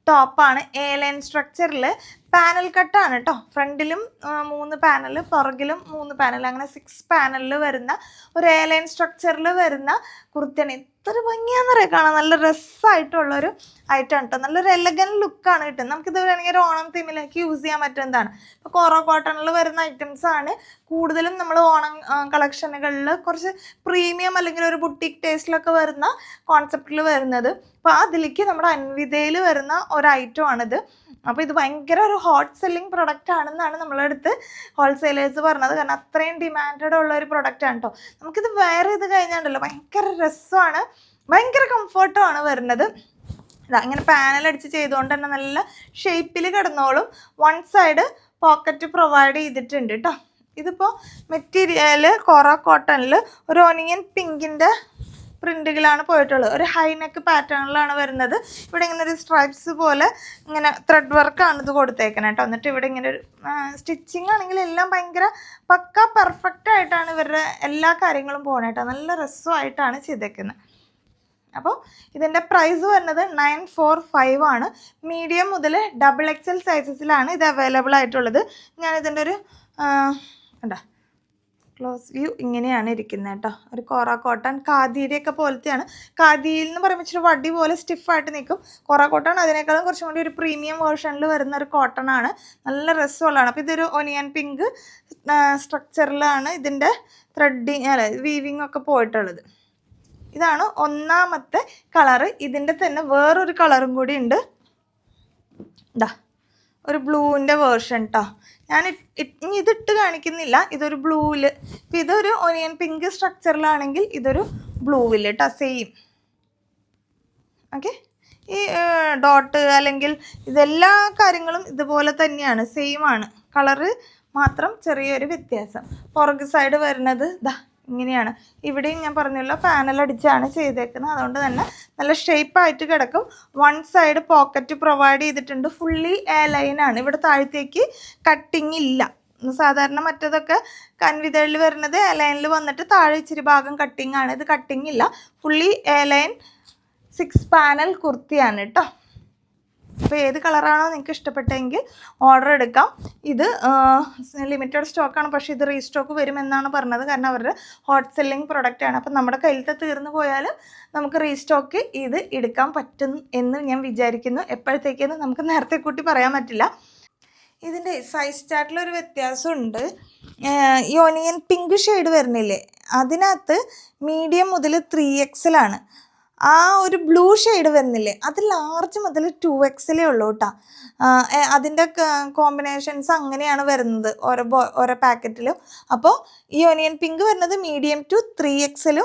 ടോപ്പാണ്. എ ലൈൻ സ്ട്രക്ചറിൽ പാനൽ കട്ടാണ് കേട്ടോ. ഫ്രണ്ടിലും 3 പാനൽ, പുറകിലും 3 പാനൽ, അങ്ങനെ 6 പാനലിൽ വരുന്ന ഒരു എ ലൈൻ സ്ട്രക്ചറിൽ വരുന്ന കുർത്തിയാണ്. എത്ര ഭംഗിയാണെന്നറിയാം കാണാൻ. നല്ല രസമായിട്ടുള്ളൊരു ഐറ്റം കേട്ടോ. നല്ലൊരു എലഗൻറ്റ് ലുക്കാണ് കിട്ടുന്നത്. നമുക്കിത് വേണമെങ്കിൽ ഒരു ഓണം തീമിലേക്ക് യൂസ് ചെയ്യാൻ പറ്റുന്നതാണ്. ഇപ്പോൾ കോറ കോട്ടണിൽ വരുന്ന ഐറ്റംസാണ് കൂടുതലും നമ്മൾ ഓണം കളക്ഷനുകളിൽ കുറച്ച് പ്രീമിയം അല്ലെങ്കിൽ ഒരു ബുട്ടീക്ക് ടേസ്റ്റിലൊക്കെ വരുന്ന കോൺസെപ്റ്റിൽ വരുന്നത്. അപ്പോൾ അതിലേക്ക് നമ്മുടെ അൻവിതയിൽ വരുന്ന ഒരു ഐറ്റമാണിത്. അപ്പോൾ ഇത് ഭയങ്കര ഒരു ഹോട്ട് സെല്ലിങ് പ്രൊഡക്റ്റ് ആണെന്നാണ് നമ്മളടുത്ത് ഹോൾസെയിലേഴ്സ് പറഞ്ഞത്. കാരണം അത്രയും ഡിമാൻഡഡ് ഉള്ള ഒരു പ്രൊഡക്റ്റാണ് കേട്ടോ. നമുക്കിത് വെയർ ചെയ്ത് കഴിഞ്ഞാണ്ടല്ലോ ഭയങ്കര രസമാണ്, ഭയങ്കര കംഫർട്ടുമാണ് വരുന്നത്. ഇങ്ങനെ പാനൽ അടിച്ച് ചെയ്തുകൊണ്ട് തന്നെ നല്ല ഷേപ്പിൽ കിടന്നോളും. 1 സൈഡ് പോക്കറ്റ് പ്രൊവൈഡ് ചെയ്തിട്ടുണ്ട് കേട്ടോ. ഇതിപ്പോൾ മെറ്റീരിയൽ കോറ കോട്ടണിൽ ഒരു ഓണിയൻ പിങ്കിൻ്റെ പ്രിന്റുകളാണ് പോയിട്ടുള്ളത്. ഒരു ഹൈ നെക്ക് പാറ്റേണിലാണ് വരുന്നത്. ഇവിടെ ഇങ്ങനെ ഒരു സ്ട്രൈപ്സ് പോലെ ഇങ്ങനെ ത്രെഡ് വർക്കാണ് ഇത് കൊടുത്തേക്കുന്നത് കേട്ടോ. എന്നിട്ട് ഇവിടെ ഇങ്ങനെ ഒരു സ്റ്റിച്ചിങ് ആണെങ്കിൽ എല്ലാം ഭയങ്കര പക്ക പെർഫെക്റ്റ് ആയിട്ടാണ് ഇവരുടെ എല്ലാ കാര്യങ്ങളും പോകണേട്ടോ. നല്ല രസമായിട്ടാണ് ചെയ്തേക്കുന്നത്. അപ്പോൾ ഇതിൻ്റെ പ്രൈസ് വരുന്നത് 945 ആണ്. മീഡിയം മുതൽ XXL സൈസസിലാണ് ഇത് അവൈലബിൾ ആയിട്ടുള്ളത്. ഞാനിതിൻ്റെ ഒരു കണ്ടോ ക്ലോസ് വ്യൂ ഇങ്ങനെയാണ് ഇരിക്കുന്നത് കേട്ടോ. ഒരു കോറ കോട്ടൺ ഖാദിയുടെയൊക്കെ പോലത്തെയാണ്. ഖാദിയിൽ എന്ന് പറയുമ്പോൾ ഇച്ചിരി വടി പോലെ സ്റ്റിഫായിട്ട് നിൽക്കും. കോറ കോട്ടൺ അതിനേക്കാളും കുറച്ചും കൂടി ഒരു പ്രീമിയം വേർഷനിൽ വരുന്ന ഒരു കോട്ടൺ ആണ്. നല്ല രസമുള്ളതാണ്. അപ്പോൾ ഇതൊരു ഒനിയൻ പിങ്ക് സ്ട്രക്ചറിലാണ് ഇതിൻ്റെ വീവിങ് ഒക്കെ പോയിട്ടുള്ളത്. ഇതാണ് ഒന്നാമത്തെ കളറ്. ഇതിൻ്റെ തന്നെ വേറൊരു കളറും കൂടി ഉണ്ട്. ഇതാ ഒരു ബ്ലൂവിൻ്റെ വേർഷൻ കേട്ടോ. ഞാൻ ഇതിട്ട് കാണിക്കുന്നില്ല. ഇതൊരു ബ്ലൂവിൽ. ഇപ്പം ഇതൊരു ഒനിയൻ പിങ്ക് സ്ട്രക്ചറിലാണെങ്കിൽ ഇതൊരു ബ്ലൂവിൽ കേട്ടോ. സെയിം. ഓക്കെ. ഈ ഡോട്ട് അല്ലെങ്കിൽ ഇതെല്ലാ കാര്യങ്ങളും ഇതുപോലെ തന്നെയാണ്. സെയിം ആണ്. കളറ് മാത്രം ചെറിയൊരു വ്യത്യാസം. പുറകു സൈഡ് വരുന്നത് ഇതാ ഇങ്ങനെയാണ്. ഇവിടെയും ഞാൻ പറഞ്ഞല്ലോ പാനൽ അടിച്ചാണ് ചെയ്തേക്കുന്നത്. അതുകൊണ്ട് തന്നെ നല്ല ഷേപ്പായിട്ട് കിടക്കും. വൺ സൈഡ് പോക്കറ്റ് പ്രൊവൈഡ് ചെയ്തിട്ടുണ്ട്. ഫുള്ളി എ ലൈനാണ്. ഇവിടെ താഴത്തേക്ക് കട്ടിങ് ഇല്ല. സാധാരണ മറ്റേതൊക്കെ കൻവിതളിൽ വരുന്നത് എ ലൈനിൽ വന്നിട്ട് താഴെ ഇച്ചിരി ഭാഗം കട്ടിങ് ആണ്. ഇത് കട്ടിങ് ഇല്ല. ഫുള്ളി എ ലൈൻ 6 പാനൽ കുർത്തിയാണ് കേട്ടോ. അപ്പോൾ ഏത് കളറാണോ നിങ്ങൾക്ക് ഇഷ്ടപ്പെട്ടെങ്കിൽ ഓർഡർ എടുക്കാം. ഇത് ലിമിറ്റഡ് സ്റ്റോക്കാണ്. പക്ഷേ ഇത് റീസ്റ്റോക്ക് വരുമെന്നാണ് പറഞ്ഞത്. കാരണം അവരുടെ ഹോട്ട് സെല്ലിങ് പ്രൊഡക്റ്റാണ്. അപ്പം നമ്മുടെ കയ്യിലത്തെ തീർന്നു പോയാലും നമുക്ക് റീസ്റ്റോക്ക് ഇത് എടുക്കാൻ പറ്റും എന്ന് ഞാൻ വിചാരിക്കുന്നു. എപ്പോഴത്തേക്കെന്ന് നമുക്ക് നേരത്തെ കൂട്ടി പറയാൻ പറ്റില്ല. ഇതിൻ്റെ സൈസ് ചാർട്ടിലൊരു വ്യത്യാസമുണ്ട്. ഈ ഒനിയൻ പിങ്ക് ഷെയ്ഡ് വരുന്നില്ലേ, അതിനകത്ത് മീഡിയം മുതൽ 3XL ആണ്. ആ ഒരു ബ്ലൂ ഷെയ്ഡ് വരുന്നില്ലേ, അത് ലാർജ് മുതൽ 2XL ഉള്ളൂ കേട്ടോ. അതിൻ്റെ കോമ്പിനേഷൻസ് അങ്ങനെയാണ് വരുന്നത് ഓരോ പാക്കറ്റിലും. അപ്പോൾ ഈ ഒനിയൻ പിങ്ക് വരുന്നത് medium to 3XL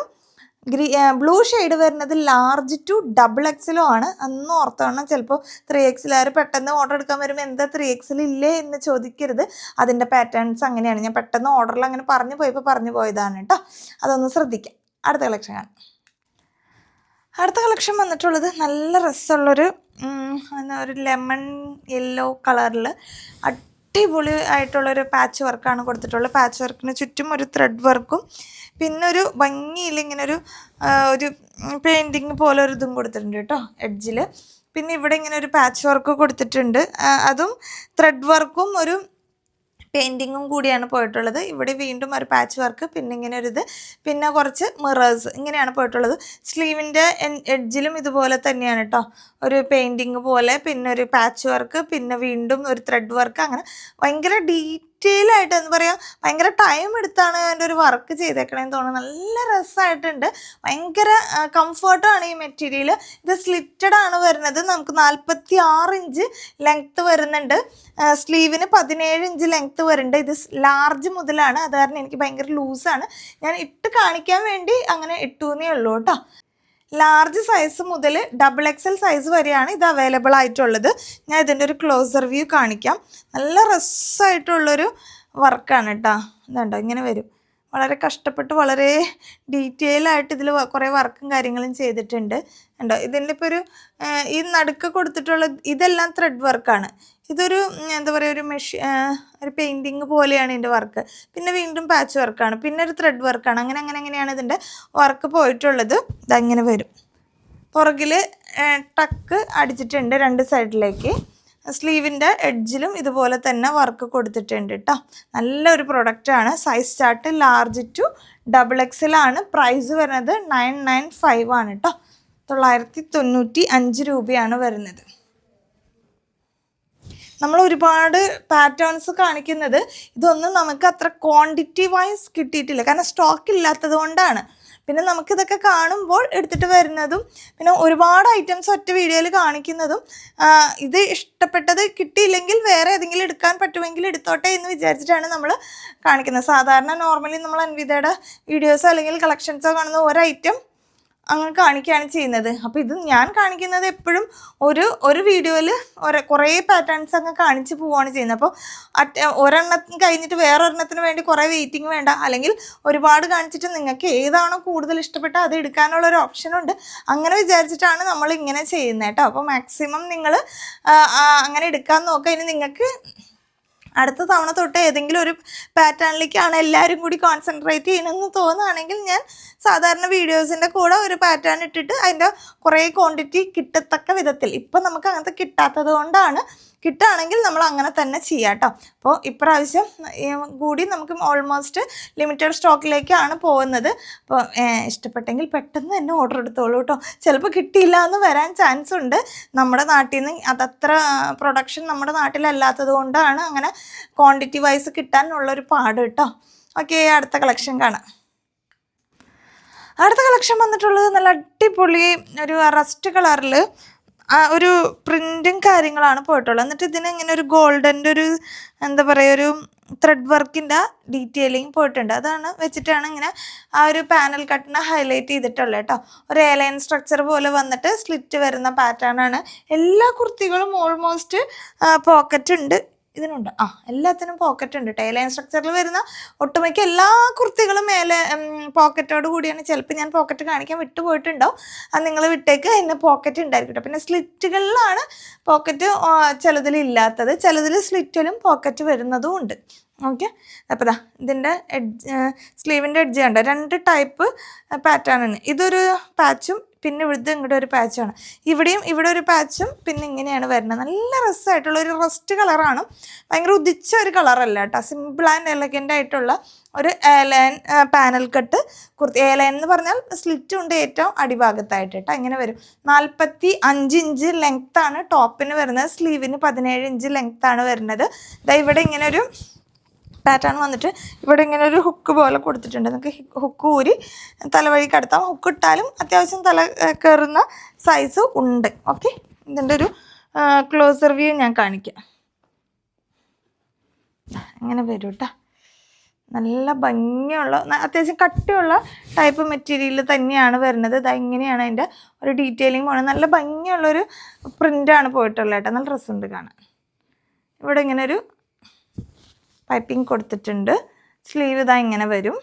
blue shade വരുന്നത് ലാർജ് ടു XXL ആണ്. അന്ന് ഓർത്തോണം. ചിലപ്പോൾ 3XL ആര് പെട്ടെന്ന് ഓർഡർ എടുക്കാൻ വരുമ്പോൾ എന്താ 3XL ഇല്ലേ എന്ന് ചോദിക്കരുത്. അതിൻ്റെ പാറ്റേൺസ് അങ്ങനെയാണ്. ഞാൻ പെട്ടെന്ന് ഓർഡറിൽ അങ്ങനെ പറഞ്ഞു പോയതാണ് കേട്ടോ. അതൊന്ന് ശ്രദ്ധിക്കാം. അടുത്ത കളക്ഷൻ കാണാം. അടുത്ത കളക്ഷൻ വന്നിട്ടുള്ളത് നല്ല രസമുള്ളൊരു ഒരു ലെമൺ യെല്ലോ കളറിൽ അടിപൊളി ആയിട്ടുള്ളൊരു പാച്ച് വർക്കാണ് കൊടുത്തിട്ടുള്ളത്. പാച്ച് വർക്കിന് ചുറ്റും ഒരു ത്രെഡ് വർക്കും പിന്നെ ഒരു ഭംഗിയിൽ ഇങ്ങനെ ഒരു പെയിൻറ്റിങ് പോലെ ഒരു ഇതും കൊടുത്തിട്ടുണ്ട് കേട്ടോ എഡ്ജിൽ. പിന്നെ ഇവിടെ ഇങ്ങനെ ഒരു പാച്ച് വർക്ക് കൊടുത്തിട്ടുണ്ട്. അതും ത്രെഡ് വർക്കും ഒരു പെയിൻറ്റിങ്ങും കൂടിയാണ് പോയിട്ടുള്ളത്. ഇവിടെ വീണ്ടും ഒരു പാച്ച് വർക്ക്, പിന്നെ ഇങ്ങനെ ഒരു ഇത്, പിന്നെ കുറച്ച് മിറേഴ്സ് ഇങ്ങനെയാണ് പോയിട്ടുള്ളത്. സ്ലീവിൻ്റെ എഡ്ജിലും ഇതുപോലെ തന്നെയാണ് കേട്ടോ. ഒരു പെയിൻറ്റിങ് പോലെ, പിന്നെ ഒരു പാച്ച് വർക്ക്, പിന്നെ വീണ്ടും ഒരു ത്രെഡ് വർക്ക്. അങ്ങനെ ഭയങ്കര ഡീറ്റെയിൽ ആയിട്ട് എന്താ പറയുക, ഭയങ്കര ടൈം എടുത്താണ് അതിൻ്റെ ഒരു വർക്ക് ചെയ്തേക്കണേന്ന് തോന്നുന്നു. നല്ല രസമായിട്ടുണ്ട്. ഭയങ്കര കംഫർട്ടാണ് ഈ മെറ്റീരിയൽ. ഇത് സ്ലിറ്റഡ് ആണ് വരുന്നത്. നമുക്ക് 46 ഇഞ്ച് ലെങ്ത്ത് വരുന്നുണ്ട്. സ്ലീവിന് 17 ഇഞ്ച് ലെങ്ത്ത് വരുന്നുണ്ട്. ഇത് ലാർജ് മുതലാണ്. അത് കാരണം എനിക്ക് ഭയങ്കര ലൂസാണ്. ഞാൻ ഇട്ട് കാണിക്കാൻ വേണ്ടി അങ്ങനെ ഇട്ടുന്നേ ഉള്ളൂ കേട്ടോ. ലാർജ് സൈസ് മുതൽ XXL സൈസ് വരെയാണ് ഇത് അവൈലബിൾ ആയിട്ടുള്ളത്. ഞാൻ ഇതിൻ്റെ ഒരു ക്ലോസർ വ്യൂ കാണിക്കാം. നല്ല രസമായിട്ടുള്ളൊരു വർക്കാണ് കേട്ടോ. ഇതുണ്ടോ ഇങ്ങനെ വരും. വളരെ കഷ്ടപ്പെട്ട് വളരെ ഡീറ്റെയിൽ ആയിട്ട് ഇതിൽ കുറേ വർക്കും കാര്യങ്ങളും ചെയ്തിട്ടുണ്ട്. ഉണ്ടോ ഇതിൻ്റെ ഇപ്പോൾ ഈ നടുക്ക് കൊടുത്തിട്ടുള്ള ഇതെല്ലാം ത്രെഡ് വർക്കാണ്. ഇതൊരു എന്താ പറയുക ഒരു പെയിൻറ്റിങ് പോലെയാണ് ഇതിൻ്റെ വർക്ക്. പിന്നെ വീണ്ടും പാച്ച് വർക്കാണ്, പിന്നെ ഒരു ത്രെഡ് വർക്കാണ്. അങ്ങനെയാണ് ഇതിൻ്റെ വർക്ക് പോയിട്ടുള്ളത്. ഇതങ്ങനെ വരും. പുറകിൽ ടക്ക് അടിച്ചിട്ടുണ്ട് 2 സൈഡിലേക്ക്. സ്ലീവിൻ്റെ എഡ്ജിലും ഇതുപോലെ തന്നെ വർക്ക് കൊടുത്തിട്ടുണ്ട് കേട്ടോ. നല്ലൊരു പ്രൊഡക്റ്റാണ്. Size chart large to XXL ആണ്. പ്രൈസ് വരുന്നത് 995 ആണ് കേട്ടോ. 995 രൂപയാണ് വരുന്നത്. നമ്മൾ ഒരുപാട് പാറ്റേൺസ് കാണിക്കുന്നത് ഇതൊന്നും നമുക്ക് അത്ര ക്വാണ്ടിറ്റി വൈസ് കിട്ടിയിട്ടില്ല. കാരണം സ്റ്റോക്ക് ഇല്ലാത്തത് കൊണ്ടാണ്. പിന്നെ നമുക്കിതൊക്കെ കാണുമ്പോൾ എടുത്തിട്ട് വരുന്നതും പിന്നെ ഒരുപാട് ഐറ്റംസ് ഒറ്റ വീഡിയോയിൽ കാണിക്കുന്നതും ഇത് ഇഷ്ടപ്പെട്ടത് കിട്ടിയില്ലെങ്കിൽ വേറെ ഏതെങ്കിലും എടുക്കാൻ പറ്റുമെങ്കിൽ എടുത്തോട്ടെ എന്ന് വിചാരിച്ചിട്ടാണ് നമ്മൾ കാണിക്കുന്നത്. സാധാരണ നോർമലി നമ്മൾ അൻവിതയുടെ വീഡിയോസോ അല്ലെങ്കിൽ കളക്ഷൻസോ കാണുന്ന ഒരു ഐറ്റം അങ്ങനെ കാണിക്കുകയാണ് ചെയ്യുന്നത്. അപ്പോൾ ഇത് ഞാൻ കാണിക്കുന്നത് എപ്പോഴും ഒരു വീഡിയോയിൽ കുറേ പാറ്റേൺസ് അങ്ങ് കാണിച്ച് പോവുകയാണ് ചെയ്യുന്നത്. അപ്പോൾ ഒരെണ്ണത്തിന് കഴിഞ്ഞിട്ട് വേറൊരെണ്ണത്തിന് വേണ്ടി കുറേ വെയിറ്റിംഗ് വേണ്ട, അല്ലെങ്കിൽ ഒരുപാട് കാണിച്ചിട്ട് നിങ്ങൾക്ക് ഏതാണോ കൂടുതൽ ഇഷ്ടപ്പെട്ട അത് എടുക്കാനുള്ളൊരു ഓപ്ഷനുണ്ട്. അങ്ങനെ വിചാരിച്ചിട്ടാണ് നമ്മൾ ഇങ്ങനെ ചെയ്യുന്നത് കേട്ടോ. അപ്പോൾ മാക്സിമം നിങ്ങൾ അങ്ങനെ എടുക്കാൻ നോക്കുക. ഇനി നിങ്ങൾക്ക് അടുത്ത തവണ തൊട്ട് ഏതെങ്കിലും ഒരു പാറ്റേണിലേക്കാണ് എല്ലാവരും കൂടി കോൺസെൻട്രേറ്റ് ചെയ്യണമെന്ന് തോന്നുകയാണെങ്കിൽ ഞാൻ സാധാരണ വീഡിയോസിൻ്റെ കൂടെ ഒരു പാറ്റേൺ ഇട്ടിട്ട് അതിൻ്റെ കുറേ ക്വാണ്ടിറ്റി കിട്ടത്തക്ക വിധത്തിൽ, ഇപ്പം നമുക്ക് അങ്ങനത്തെ കിട്ടാത്തത് കൊണ്ടാണ്, കിട്ടുകയാണെങ്കിൽ നമ്മൾ അങ്ങനെ തന്നെ ചെയ്യാം കേട്ടോ. അപ്പോൾ ഇപ്രാവശ്യം കൂടി നമുക്ക് ഓൾമോസ്റ്റ് ലിമിറ്റഡ് സ്റ്റോക്കിലേക്കാണ് പോകുന്നത്. അപ്പോൾ ഇഷ്ടപ്പെട്ടെങ്കിൽ പെട്ടെന്ന് തന്നെ ഓർഡർ എടുത്തോളൂ കേട്ടോ. ചിലപ്പോൾ കിട്ടിയില്ല എന്ന് വരാൻ ചാൻസ് ഉണ്ട്. നമ്മുടെ നാട്ടിൽ നിന്ന് അതത്ര പ്രൊഡക്ഷൻ നമ്മുടെ നാട്ടിലല്ലാത്തത് കൊണ്ടാണ് അങ്ങനെ ക്വാണ്ടിറ്റി വൈസ് കിട്ടാനുള്ളൊരു പാട് കേട്ടോ. ഓക്കെ, അടുത്ത കളക്ഷൻ കാണാം. അടുത്ത കളക്ഷൻ വന്നിട്ടുള്ളത് നല്ല അടിപൊളി ഒരു റസ്റ്റ് കളറിൽ ഒരു പ്രിൻറ്റും കാര്യങ്ങളാണ് പോയിട്ടുള്ളത്. എന്നിട്ട് ഇതിനിങ്ങനെ ഒരു ഗോൾഡൻ്റെ ഒരു എന്താ പറയുക, ഒരു ത്രെഡ് വർക്കിൻ്റെ ഡീറ്റെയിലിങ് പോയിട്ടുണ്ട്. അതാണ് വെച്ചിട്ടാണ് ഇങ്ങനെ ആ ഒരു പാനൽ കട്ടിനെ ഹൈലൈറ്റ് ചെയ്തിട്ടുള്ളത് കേട്ടോ. ഒരു എയർലൈൻ സ്ട്രക്ചർ പോലെ വന്നിട്ട് സ്ലിറ്റ് വരുന്ന പാറ്റേൺ ആണ്. എല്ലാ കുർത്തികളും ഓൾമോസ്റ്റ് പോക്കറ്റ് ഉണ്ട് ഇതിനുണ്ട്. എല്ലാത്തിനും പോക്കറ്റ് ഉണ്ട്. ടൈലൈൻ സ്ട്രക്ചറിൽ വരുന്ന ഒട്ടുമിക്ക എല്ലാ കുർത്തികളും മേലെ പോക്കറ്റോട് കൂടിയാണ്. ചിലപ്പോൾ ഞാൻ പോക്കറ്റ് കാണിക്കാൻ വിട്ടുപോയിട്ടുണ്ടോ, അത് നിങ്ങൾ വിട്ടേക്ക്, അതിന് പോക്കറ്റ് ഉണ്ടായിരിക്കും. പിന്നെ സ്ലിറ്റുകളിലാണ് പോക്കറ്റ് ചിലതിൽ ഇല്ലാത്തത്, ചിലതിൽ സ്ലിറ്റിലും പോക്കറ്റ് വരുന്നതും ഉണ്ട്. ഓക്കെ, അപ്പോൾ ഇതിൻ്റെ സ്ലീവിൻ്റെ എഡ്ജ് കണ്ടോ, 2 ടൈപ്പ് പാറ്റേൺ ആണ്. ഇതൊരു പാച്ചും പിന്നെ ഇവിടുത്തെ ഇങ്ങോട്ട് ഒരു പാച്ചാണ്. ഇവിടെയും ഇവിടെ ഒരു പാച്ചും പിന്നെ ഇങ്ങനെയാണ് വരുന്നത്. നല്ല രസമായിട്ടുള്ളൊരു റസ്റ്റ് കളറാണ്. ഭയങ്കര ഉദിച്ച ഒരു കളറല്ല കേട്ടോ. സിമ്പിൾ ആൻഡ് എലഗൻ്റ് ആയിട്ടുള്ള ഒരു airline panel cut kurti. Airline എന്ന് പറഞ്ഞാൽ സ്ലിറ്റ് ഉണ്ട് ഏറ്റവും അടിഭാഗത്തായിട്ട് കേട്ടോ. ഇങ്ങനെ വരും. 45 ഇഞ്ച് ലെങ്ത്താണ് ടോപ്പിന് വരുന്നത്. സ്ലീവിന് 17 ഇഞ്ച് ലെങ്ത്താണ് വരുന്നത്. ഇവിടെ ഇങ്ങനെ ഒരു പാറ്റേൺ വന്നിട്ട് ഇവിടെ ഇങ്ങനെ ഒരു ഹുക്ക് പോലെ കൊടുത്തിട്ടുണ്ട്. നമുക്ക് ഹുക്ക് ഊരി തലവഴി കടത്താം. ഹുക്ക് ഇട്ടാലും അത്യാവശ്യം തല കയറുന്ന സൈസ് ഉണ്ട്. ഓക്കെ, ഇതിൻ്റെ ഒരു ക്ലോസർ വ്യൂ ഞാൻ കാണിക്കാം. അങ്ങനെ വരും കേട്ടോ. നല്ല ഭംഗിയുള്ള അത്യാവശ്യം കട്ടിയുള്ള ടൈപ്പ് മെറ്റീരിയൽ തന്നെയാണ് വരുന്നത്. ഇങ്ങനെയാണ് അതിൻ്റെ ഒരു ഡീറ്റെയിലിംഗ് പോകണം. നല്ല ഭംഗിയുള്ളൊരു പ്രിൻ്റാണ് പോയിട്ടുള്ളത് കേട്ടോ. നല്ല രസമുണ്ട് കാണാൻ. ഇവിടെ ഇങ്ങനെ ഒരു പൈപ്പിംഗ് കൊടുത്തിട്ടുണ്ട്. സ്ലീവ് ഇങ്ങനെ വരും.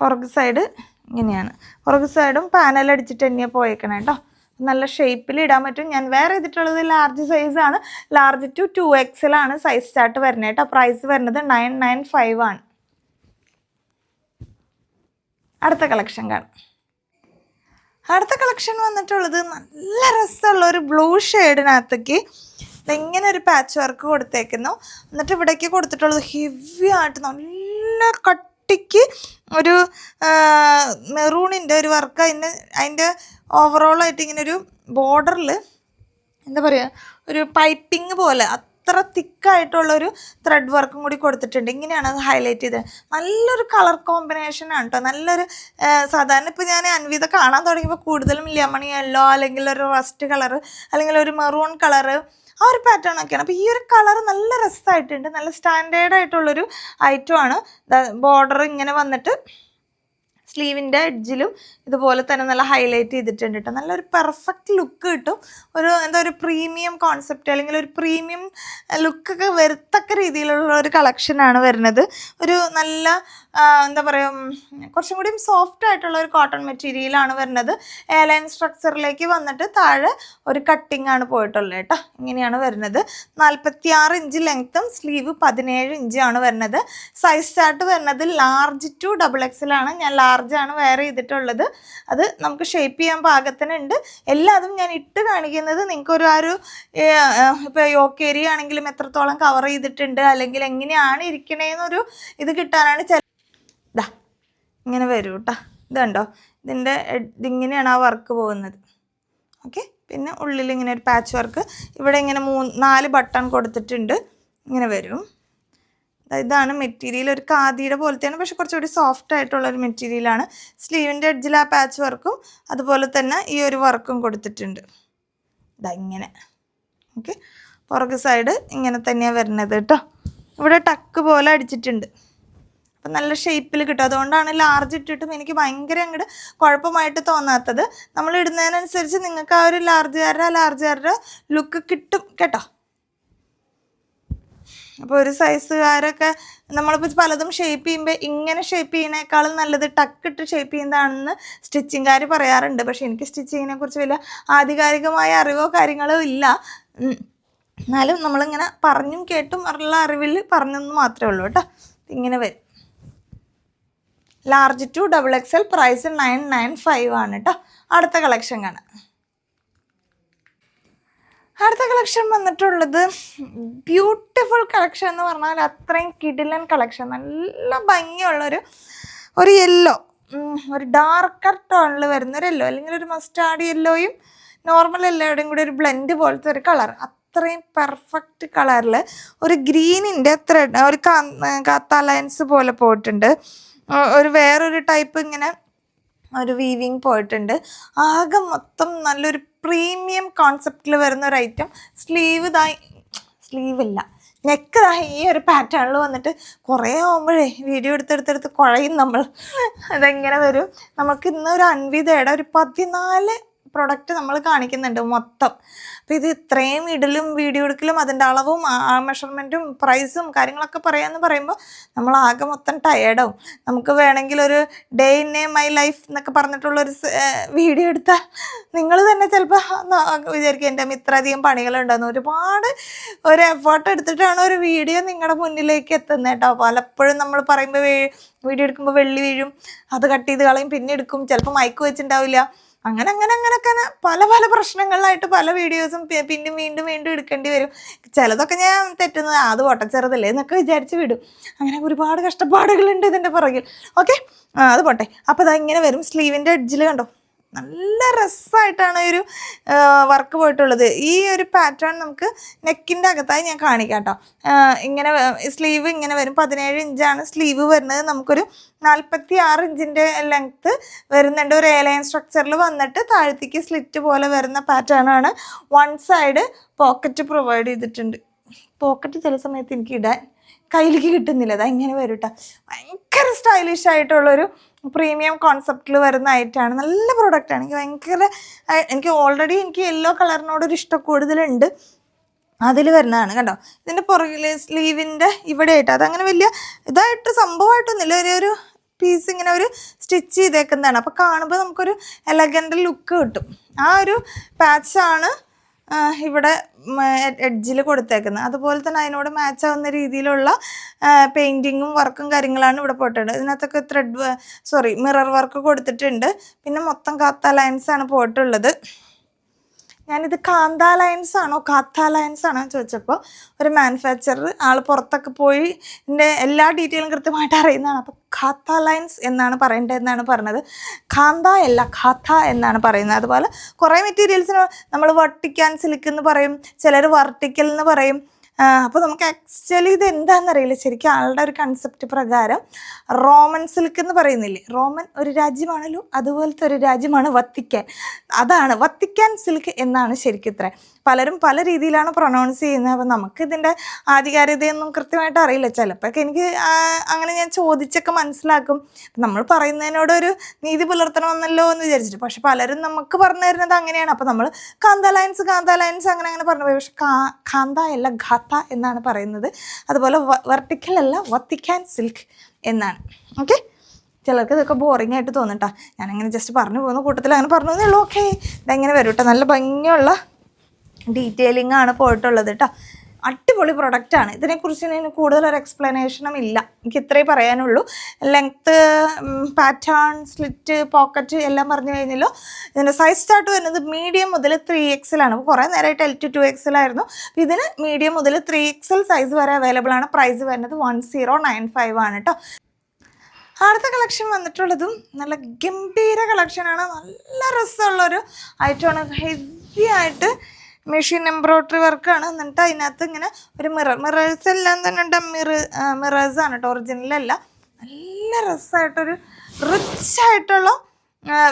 പുറകു സൈഡ് ഇങ്ങനെയാണ്. പുറകു സൈഡും പാനൽ അടിച്ചിട്ട് തന്നെയാണ് പോയേക്കണം കേട്ടോ. നല്ല ഷേപ്പിൽ ഇടാൻ പറ്റും. ഞാൻ വേറെ ചെയ്തിട്ടുള്ളത് ലാർജ് സൈസാണ്. ലാർജ് ടു 2XL ആണ് സൈസ് ചാർട്ട് വരുന്നത് കേട്ടോ. പ്രൈസ് വരുന്നത് 995 ആണ്. അടുത്ത കളക്ഷൻ കാണാം. അടുത്ത കളക്ഷൻ വന്നിട്ടുള്ളത് നല്ല രസമുള്ള ഒരു ബ്ലൂ ഷെയ്ഡിനകത്തേക്ക് ഇങ്ങനെ ഒരു പാച്ച് വർക്ക് കൊടുത്തേക്കുന്നു. എന്നിട്ട് ഇവിടേക്ക് കൊടുത്തിട്ടുള്ളത് ഹെവി ആയിട്ട് നല്ല കട്ടിക്ക് ഒരു മെറൂണിൻ്റെ ഒരു വർക്ക്. അതിൻ്റെ ഓവറോളായിട്ട് ഇങ്ങനെ ഒരു ബോർഡറിൽ എന്താ പറയുക, ഒരു പൈപ്പിംഗ് പോലെ അത്ര തിക്കായിട്ടുള്ളൊരു ത്രെഡ് വർക്കും കൂടി കൊടുത്തിട്ടുണ്ട്. ഇങ്ങനെയാണ് അത് ഹൈലൈറ്റ് ചെയ്തത്. നല്ലൊരു കളർ കോമ്പിനേഷനാണ് കേട്ടോ. നല്ലൊരു സാധാരണ ഇപ്പോൾ ഞാൻ അൻവിത കാണാൻ തുടങ്ങിയപ്പോൾ കൂടുതലും ലെമൺ യെല്ലോ അല്ലെങ്കിൽ ഒരു റസ്റ്റ് കളറ് അല്ലെങ്കിൽ ഒരു മെറൂൺ കളറ് ആ ഒരു പാറ്റേൺ ഒക്കെയാണ്. അപ്പോൾ ഈ ഒരു കളർ നല്ല രസമായിട്ടുണ്ട്. നല്ല സ്റ്റാൻഡേർഡ് ആയിട്ടുള്ളൊരു ഐറ്റമാണ്. ബോർഡർ ഇങ്ങനെ വന്നിട്ട് സ്ലീവിൻ്റെ എഡ്ജിലും ഇതുപോലെ തന്നെ നല്ല ഹൈലൈറ്റ് ചെയ്തിട്ടുണ്ട് കേട്ടോ. നല്ലൊരു പെർഫെക്റ്റ് ലുക്ക് കിട്ടും. ഒരു പ്രീമിയം കോൺസെപ്റ്റ് അല്ലെങ്കിൽ ഒരു പ്രീമിയം ലുക്കൊക്കെ വരുത്തക്ക രീതിയിലുള്ള ഒരു കളക്ഷനാണ് വരുന്നത്. ഒരു നല്ല എന്താ പറയുക, കുറച്ചും കൂടിയും സോഫ്റ്റ് ആയിട്ടുള്ള ഒരു കോട്ടൺ മെറ്റീരിയലാണ് വരുന്നത്. എയർലൈൻ സ്ട്രക്ചറിലേക്ക് വന്നിട്ട് താഴെ ഒരു കട്ടിംഗ് ആണ് പോയിട്ടുള്ളത് കേട്ടോ. ഇങ്ങനെയാണ് വരുന്നത്. 46 ഇഞ്ച് ലെങ്ത്തും സ്ലീവ് 17 ഇഞ്ചാണ് വരുന്നത്. സൈസ് ചാർട്ട് വരുന്നത് ലാർജ് ടു XXL ആണ്. ഞാൻ ലാർജാണ് വെയർ ചെയ്തിട്ടുള്ളത്. അത് നമുക്ക് ഷേപ്പ് ചെയ്യാൻ പാകത്തിനുണ്ട്. എല്ലാതും ഞാൻ ഇട്ട് കാണിക്കുന്നത് നിങ്ങൾക്കൊരു ഇപ്പോൾ യോക്ക് ഏരിയ ആണെങ്കിലും എത്രത്തോളം കവർ ചെയ്തിട്ടുണ്ട് അല്ലെങ്കിൽ എങ്ങനെയാണ് ഇരിക്കണേന്നൊരു ഇത് കിട്ടാനാണ്. ഇങ്ങനെ വരും കേട്ടോ. ഇത് കണ്ടോ, ഇതിങ്ങനെയാണ് ആ വർക്ക് പോകുന്നത്. ഓക്കെ, പിന്നെ ഉള്ളിൽ ഇങ്ങനെ ഒരു പാച്ച് വർക്ക്. ഇവിടെ ഇങ്ങനെ 4 ബട്ടൺ കൊടുത്തിട്ടുണ്ട്. ഇങ്ങനെ വരും. ഇതാണ് മെറ്റീരിയൽ. ഒരു ഖാദിയുടെ പോലത്തെയാണ്, പക്ഷെ കുറച്ചുകൂടി സോഫ്റ്റ് ആയിട്ടുള്ളൊരു മെറ്റീരിയലാണ്. സ്ലീവിൻ്റെ എഡ്ജിൽ ആ പാച്ച് വർക്കും അതുപോലെ തന്നെ ഈ ഒരു വർക്കും കൊടുത്തിട്ടുണ്ട്. ഇങ്ങനെ. ഓക്കെ, പുറകു സൈഡ് ഇങ്ങനെ തന്നെയാണ് വരുന്നത് കേട്ടോ. ഇവിടെ ടക്ക് പോലെ അടിച്ചിട്ടുണ്ട്. അപ്പം നല്ല ഷേപ്പിൽ കിട്ടും. അതുകൊണ്ടാണ് ലാർജ് ഇട്ടിട്ടും എനിക്ക് ഭയങ്കര അങ്ങോട്ട് കുഴപ്പമായിട്ട് തോന്നാത്തത്. നമ്മൾ ഇടുന്നതിനനുസരിച്ച് നിങ്ങൾക്ക് ആ ഒരു ലാർജുകാരുടെ ലുക്ക് കിട്ടും കേട്ടോ. അപ്പോൾ ഒരു സൈസുകാരൊക്കെ നമ്മളിപ്പോൾ പലതും ഷേപ്പ് ചെയ്യുമ്പോൾ ഇങ്ങനെ ഷേപ്പ് ചെയ്യുന്നതിനേക്കാളും നല്ലത് ടക്കിട്ട് ഷേപ്പ് ചെയ്യുന്നതാണെന്ന് സ്റ്റിച്ചിങ്ങുകാർ പറയാറുണ്ട്. പക്ഷേ എനിക്ക് സ്റ്റിച്ചിങ്ങിനെ കുറിച്ച് വലിയ ആധികാരികമായ അറിവോ കാര്യങ്ങളോ ഇല്ല. എന്നാലും നമ്മളിങ്ങനെ പറഞ്ഞും കേട്ടും ഉള്ള അറിവിൽ പറഞ്ഞെന്ന് മാത്രമേ ഉള്ളൂ കേട്ടോ. ഇങ്ങനെ വരും. ലാർജ് ടു XXL പ്രൈസ് 995 ആണ് കേട്ടോ. അടുത്ത കളക്ഷൻ കാണാം. അടുത്ത കളക്ഷൻ വന്നിട്ടുള്ളത് ബ്യൂട്ടിഫുൾ കളക്ഷൻ എന്ന് പറഞ്ഞാൽ അത്രയും കിടിലൻ കളക്ഷൻ. നല്ല ഭംഗിയുള്ളൊരു യെല്ലോ, ഒരു ഡാർക്കർ ടോണിൽ വരുന്നൊരു യെല്ലോ, അല്ലെങ്കിൽ ഒരു മസ്റ്റാർഡ് യെല്ലോയും നോർമൽ യെല്ലോയുടെയും കൂടി ഒരു ബ്ലെൻഡ് പോലത്തെ ഒരു കളർ. അത്രയും പെർഫെക്റ്റ് കളറിൽ ഒരു ഗ്രീനിൻ്റെ ത്രെഡ്, ഒരു കാത്ത ലൈൻസ് പോലെ പോയിട്ടുണ്ട്. ഒരു വേറൊരു ടൈപ്പ് ഇങ്ങനെ ഒരു വീവിങ് പോയിട്ടുണ്ട്. ആകെ മൊത്തം നല്ലൊരു പ്രീമിയം കോൺസെപ്റ്റിൽ വരുന്ന ഒരു ഐറ്റം. സ്ലീവില്ല, നെക്ക് ഈ ഒരു പാറ്റേണിൽ വന്നിട്ട് കുറേ ആകുമ്പോഴേ വീഡിയോ എടുത്തെടുത്തെടുത്ത് കുഴയും നമ്മൾ. അതെങ്ങനെ വരും. നമുക്ക് ഇന്നൊരു അൻവിതയുടെ ഒരു 14 പ്രൊഡക്റ്റ് നമ്മൾ കാണിക്കുന്നുണ്ട് മൊത്തം. അപ്പോൾ ഇത് ഇത്രയും ഇടലും വീഡിയോ എടുക്കലും അതിൻ്റെ അളവും മെഷർമെൻറ്റും പ്രൈസും കാര്യങ്ങളൊക്കെ പറയാമെന്ന് പറയുമ്പോൾ നമ്മൾ ആകെ മൊത്തം ടയേർഡാവും. നമുക്ക് വേണമെങ്കിൽ ഒരു ഡേ ഇൻ മൈ ലൈഫ് എന്നൊക്കെ പറഞ്ഞിട്ടുള്ളൊരു വീഡിയോ എടുത്താൽ നിങ്ങൾ തന്നെ ചിലപ്പോൾ വിചാരിക്കും എൻ്റെ ഇത്രയധികം പണികളുണ്ടെന്ന്. ഒരുപാട് ഒരു എഫേർട്ട് എടുത്തിട്ടാണ് ഒരു വീഡിയോ നിങ്ങളുടെ മുന്നിലേക്ക് എത്തുന്നത് കേട്ടോ. പലപ്പോഴും നമ്മൾ പറയുമ്പോൾ വീഡിയോ എടുക്കുമ്പോൾ വെള്ളി വീഴും, അത് കട്ട് ചെയ്ത് കളയും, പിന്നെ എടുക്കും, ചിലപ്പോൾ മൈക്ക് വെച്ചിട്ടുണ്ടാവില്ല. അങ്ങനെയൊക്കെ പല പ്രശ്നങ്ങളിലായിട്ട് പല വീഡിയോസും പിന്നെ വീണ്ടും എടുക്കേണ്ടി വരും. ചിലതൊക്കെ ഞാൻ തെറ്റുന്നത് അത് പൊട്ടച്ചെറുതല്ലേ എന്നൊക്കെ വിചാരിച്ച് വിടും. അങ്ങനെ ഒരുപാട് കഷ്ടപ്പാടുകളുണ്ട് ഇതിൻ്റെ പുറകിൽ. ഓക്കെ, അത് പോട്ടെ. അപ്പോൾ ഇങ്ങനെ വരും. സ്ലീവിൻ്റെ എഡ്ജിൽ കണ്ടോ നല്ല രസമായിട്ടാണ് ഒരു വർക്ക് പോയിട്ടുള്ളത്. ഈ ഒരു പാറ്റേൺ നമുക്ക് നെക്കിൻ്റെ അകത്തായി ഞാൻ കാണിക്കാം കേട്ടോ. ഇങ്ങനെ സ്ലീവ് ഇങ്ങനെ വരും. 17 ഇഞ്ചാണ് സ്ലീവ് വരുന്നത്. നമുക്കൊരു 46 ഇഞ്ചിൻ്റെ ലെങ്ത്ത് വരുന്നുണ്ട്. ഒരു എലൈൻ സ്ട്രക്ചറിൽ വന്നിട്ട് താഴത്തേക്ക് സ്ലിറ്റ് പോലെ വരുന്ന പാറ്റേണാണ്. വൺ സൈഡ് പോക്കറ്റ് പ്രൊവൈഡ് ചെയ്തിട്ടുണ്ട്. പോക്കറ്റ് ചില സമയത്ത് എനിക്ക് ഇടാൻ കയ്യിലേക്ക് കിട്ടുന്നില്ല. അതാ ഇങ്ങനെ വരും കേട്ടോ. ഭയങ്കര സ്റ്റൈലിഷ് ആയിട്ടുള്ളൊരു പ്രീമിയം കോൺസെപ്റ്റിൽ വരുന്ന ഐറ്റമാണ്. നല്ല പ്രൊഡക്റ്റാണ്. എനിക്ക് ഓൾറെഡി യെല്ലോ കളറിനോടൊരു ഇഷ്ടം കൂടുതലുണ്ട്. അതിൽ വരുന്നതാണ് കണ്ടോ. ഇതിൻ്റെ പുറകിൽ സ്ലീവിൻ്റെ ഇവിടെ ആയിട്ട് അതങ്ങനെ വലിയ ഇതായിട്ട് സംഭവമായിട്ടൊന്നുമില്ല. ഒരു പീസ് ഇങ്ങനെ ഒരു സ്റ്റിച്ച് ചെയ്തേക്കുന്നതാണ്. അപ്പോൾ കാണുമ്പോൾ നമുക്കൊരു എലഗൻ്റ് ലുക്ക് കിട്ടും. ആ ഒരു പാച്ചാണ് ഇവിടെ എഡ്ജിൽ കൊടുത്തേക്കുന്നത്. അതുപോലെ തന്നെ അതിനോട് മാച്ച് ആവുന്ന രീതിയിലുള്ള പെയിൻറ്റിങ്ങും വർക്കും കാര്യങ്ങളാണ് ഇവിടെ പോയിട്ടുണ്ട്. ഇതിനകത്തൊക്കെ മിറർ വർക്ക് കൊടുത്തിട്ടുണ്ട്. പിന്നെ മൊത്തം കാത്ത ലൈൻസാണ് പോയിട്ടുള്ളത്. ഞാനിത് കാന്ത ലൈൻസ് ആണോ കാത്ത ലൈൻസ് ആണോ ചോദിച്ചപ്പോൾ ഒരു മാനുഫാക്ചറർ ആൾ പുറത്തൊക്കെ പോയി ഇതിൻ്റെ എല്ലാ ഡീറ്റെയിലും കൃത്യമായിട്ട് അറിയുന്നതാണ്. അപ്പോൾ കാത്ത ലൈൻസ് എന്നാണ് പറയേണ്ടതെന്നാണ് പറഞ്ഞത്. കാന്ത അല്ല കാത്ത എന്നാണ് പറയുന്നത്. അതുപോലെ കുറേ മെറ്റീരിയൽസിന് നമ്മൾ വർട്ടിക്കാൻ സിൽക്ക് എന്ന് പറയും, ചിലർ വർട്ടിക്കൽ എന്ന് പറയും. അപ്പോൾ നമുക്ക് ആക്ച്വലി ഇത് എന്താണെന്നറിയില്ല. ശരിക്കും ആളുടെ ഒരു കൺസെപ്റ്റ് പ്രകാരം റോമൻ സിൽക്ക് എന്ന് പറയുന്നില്ലേ, റോമൻ ഒരു രാജ്യമാണല്ലോ, അതുപോലത്തെ ഒരു രാജ്യമാണ് വത്തിക്കാൻ. അതാണ് വത്തിക്കാൻ സിൽക്ക് എന്നാണ് ശരിക്കും. ഇത്ര പലരും പല രീതിയിലാണ് പ്രൊനൗൺസ് ചെയ്യുന്നത്. അപ്പോൾ നമുക്കിതിൻ്റെ ആധികാരികതയൊന്നും കൃത്യമായിട്ട് അറിയില്ല. ചിലപ്പോഴൊക്കെ എനിക്ക് അങ്ങനെ ഞാൻ ചോദിച്ചൊക്കെ മനസ്സിലാക്കും. നമ്മൾ പറയുന്നതിനോടൊരു നീതി പുലർത്തണമെന്നല്ലോ എന്ന് വിചാരിച്ചിട്ട്. പക്ഷെ പലരും നമുക്ക് പറഞ്ഞു തരുന്നത് അങ്ങനെയാണ്. അപ്പോൾ നമ്മൾ കാന്ത ലൈൻസ് അങ്ങനെ പറഞ്ഞു പോയി. പക്ഷെ കാന്ത അല്ല ഘാത്ത എന്നാണ് പറയുന്നത്. അതുപോലെ വെർട്ടിക്കൽ അല്ല വത്തിക്കാൻ സിൽക്ക് എന്നാണ്. ഓക്കെ, ചിലർക്ക് ഇതൊക്കെ ബോറിംഗ് ആയിട്ട് തോന്നട്ടാ. ഞാനങ്ങനെ ജസ്റ്റ് പറഞ്ഞു പോകുന്ന കൂട്ടത്തിൽ അങ്ങനെ പറഞ്ഞു തന്നേ ഉള്ളൂ. ഓക്കെ, ഇതെങ്ങനെ വരും കേട്ടോ. നല്ല ഭംഗിയുള്ള ഡീറ്റെയിലിംഗ് ആണ് പോയിട്ടുള്ളത് കേട്ടോ. അടിപൊളി പ്രൊഡക്റ്റാണ്. ഇതിനെക്കുറിച്ച് എനിക്ക് കൂടുതലൊരു എക്സ്പ്ലനേഷനും ഇല്ല. എനിക്ക് ഇത്രേ പറയാനുള്ളൂ. ലെങ്ത്ത്, പാറ്റേൺ, സ്ലിറ്റ്, പോക്കറ്റ് എല്ലാം പറഞ്ഞു കഴിഞ്ഞല്ലോ. ഇതിൻ്റെ സൈസ് സ്റ്റാർട്ട് വരുന്നത് മീഡിയം മുതൽ 3XL ആണ്. അപ്പോൾ കുറേ നേരമായിട്ട് L to 2XL ആയിരുന്നു. അപ്പോൾ ഇതിന് മീഡിയം മുതൽ 3XL സൈസ് വരെ അവൈലബിൾ ആണ്. പ്രൈസ് വരുന്നത് 1095 ആണ് കേട്ടോ. അടുത്ത കളക്ഷൻ വന്നിട്ടുള്ളതും നല്ല ഗംഭീര കളക്ഷനാണ്. നല്ല രസമുള്ളൊരു ഐറ്റമാണ്. ഹെവി ആയിട്ട് മെഷീൻ എംബ്രോയ്ഡറി വർക്കാണ്. എന്നിട്ട് അതിനകത്ത് ഇങ്ങനെ ഒരു മിറേഴ്സ് എല്ലാം തന്നെ ഉണ്ട്. മിറേഴ്സാണ് കേട്ടോ, ഒറിജിനലല്ല. നല്ല രസമായിട്ടൊരു റിച്ച് ആയിട്ടുള്ള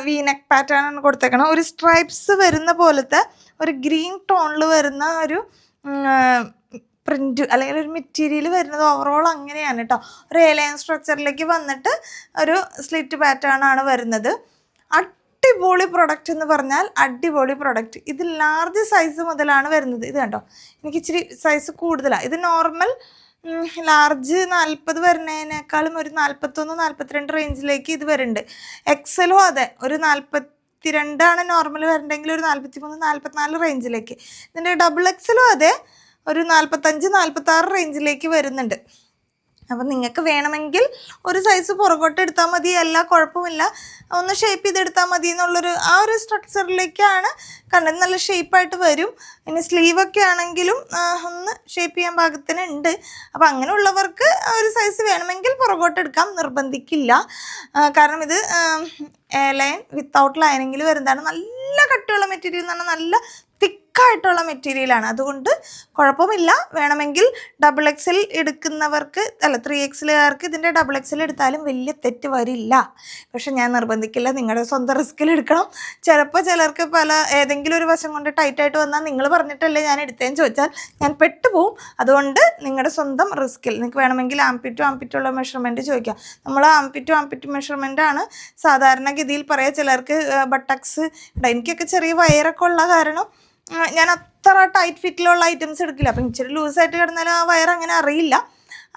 വീനെക്ക് പാറ്റേൺ ആണ് കൊടുത്തേക്കണം. ഒരു സ്ട്രൈപ്സ് വരുന്ന പോലത്തെ ഒരു ഗ്രീൻ ടോണിൽ വരുന്ന ഒരു പ്രിൻറ്റ് അല്ലെങ്കിൽ ഒരു മെറ്റീരിയൽ വരുന്നത് ഓവറോൾ അങ്ങനെയാണ് കേട്ടോ. ഒരു എ ലൈൻ സ്ട്രക്ചറിലേക്ക് വന്നിട്ട് ഒരു സ്ലിറ്റ് പാറ്റേൺ ആണ് വരുന്നത്. അടിപൊളി പ്രൊഡക്റ്റ് എന്ന് പറഞ്ഞാൽ അടിപൊളി പ്രൊഡക്റ്റ്. ഇത് ലാർജ് സൈസ് മുതലാണ് വരുന്നത്. ഇത് കണ്ടോ, എനിക്ക് ഇച്ചിരി സൈസ് കൂടുതലാണ്. ഇത് നോർമൽ ലാർജ് 40 വരുന്നതിനേക്കാളും ഒരു 41-42 റേഞ്ചിലേക്ക് ഇത് വരുന്നുണ്ട്. എക്സലും അതെ, ഒരു 42 നോർമൽ വരണ്ടെങ്കിൽ ഒരു 43-44 റേഞ്ചിലേക്ക്. ഇതിൻ്റെ ഡബിൾ എക്സലും അതെ, ഒരു 45-46 റേഞ്ചിലേക്ക് വരുന്നുണ്ട്. അപ്പം നിങ്ങൾക്ക് വേണമെങ്കിൽ ഒരു സൈസ് പുറകോട്ട് എടുത്താൽ മതി, എല്ലാ കുഴപ്പമില്ല, ഒന്ന് ഷേപ്പ് ചെയ്തെടുത്താൽ മതി എന്നുള്ളൊരു ആ ഒരു സ്ട്രക്ചറിലേക്കാണ് കണ്ടത്. നല്ല ഷേപ്പായിട്ട് വരും. ഇനി സ്ലീവൊക്കെ ആണെങ്കിലും ഒന്ന് ഷേപ്പ് ചെയ്യാൻ പാകത്തിന് ഉണ്ട്. അപ്പം അങ്ങനെയുള്ളവർക്ക് ഒരു സൈസ് വേണമെങ്കിൽ പുറകോട്ട് എടുക്കാം, നിർബന്ധിക്കില്ല. കാരണം ഇത് ലൈൻ വിത്തൗട്ട് ലൈനിങ്ങിൽ വരുന്നതാണ്. നല്ല കട്ടിയുള്ള മെറ്റീരിയൽ എന്ന് പറഞ്ഞാൽ നല്ല തിക്കായിട്ടുള്ള മെറ്റീരിയലാണ്. അതുകൊണ്ട് കുഴപ്പമില്ല. വേണമെങ്കിൽ ഡബിൾ എക്സൽ എടുക്കുന്നവർക്ക് 3XLകാർക്ക് ഇതിൻ്റെ ഡബിൾ എക്സൽ എടുത്താലും വലിയ തെറ്റ് വരില്ല. പക്ഷെ ഞാൻ നിർബന്ധിക്കില്ല, നിങ്ങളുടെ സ്വന്തം റിസ്കിൽ എടുക്കണം. ചിലപ്പോൾ ചിലർക്ക് ഏതെങ്കിലും ഒരു വശം കൊണ്ട് ടൈറ്റായിട്ട് വന്നാൽ നിങ്ങൾ പറഞ്ഞിട്ടല്ലേ ഞാൻ എടുത്തതെന്ന് ചോദിച്ചാൽ ഞാൻ പെട്ടുപോകും. അതുകൊണ്ട് നിങ്ങളുടെ സ്വന്തം റിസ്കിൽ നിങ്ങൾക്ക് വേണമെങ്കിൽ ആംപിറ്റുള്ള മെഷർമെൻറ്റ് ചോദിക്കാം. നമ്മൾ ആംപിറ്റ് മെഷർമെൻറ്റാണ് സാധാരണഗതിയിൽ പറയുക. ചിലർക്ക് ബട്ടക്സ്, എനിക്കൊക്കെ ചെറിയ വയറൊക്കെ ഉള്ള കാരണം ഞാൻ അത്ര ടൈറ്റ് ഫിറ്റിലുള്ള ഐറ്റംസ് എടുക്കില്ല. അപ്പം ഇച്ചിരി ലൂസായിട്ട് കിടന്നാലും ആ വയർ അങ്ങനെ അറിയില്ല.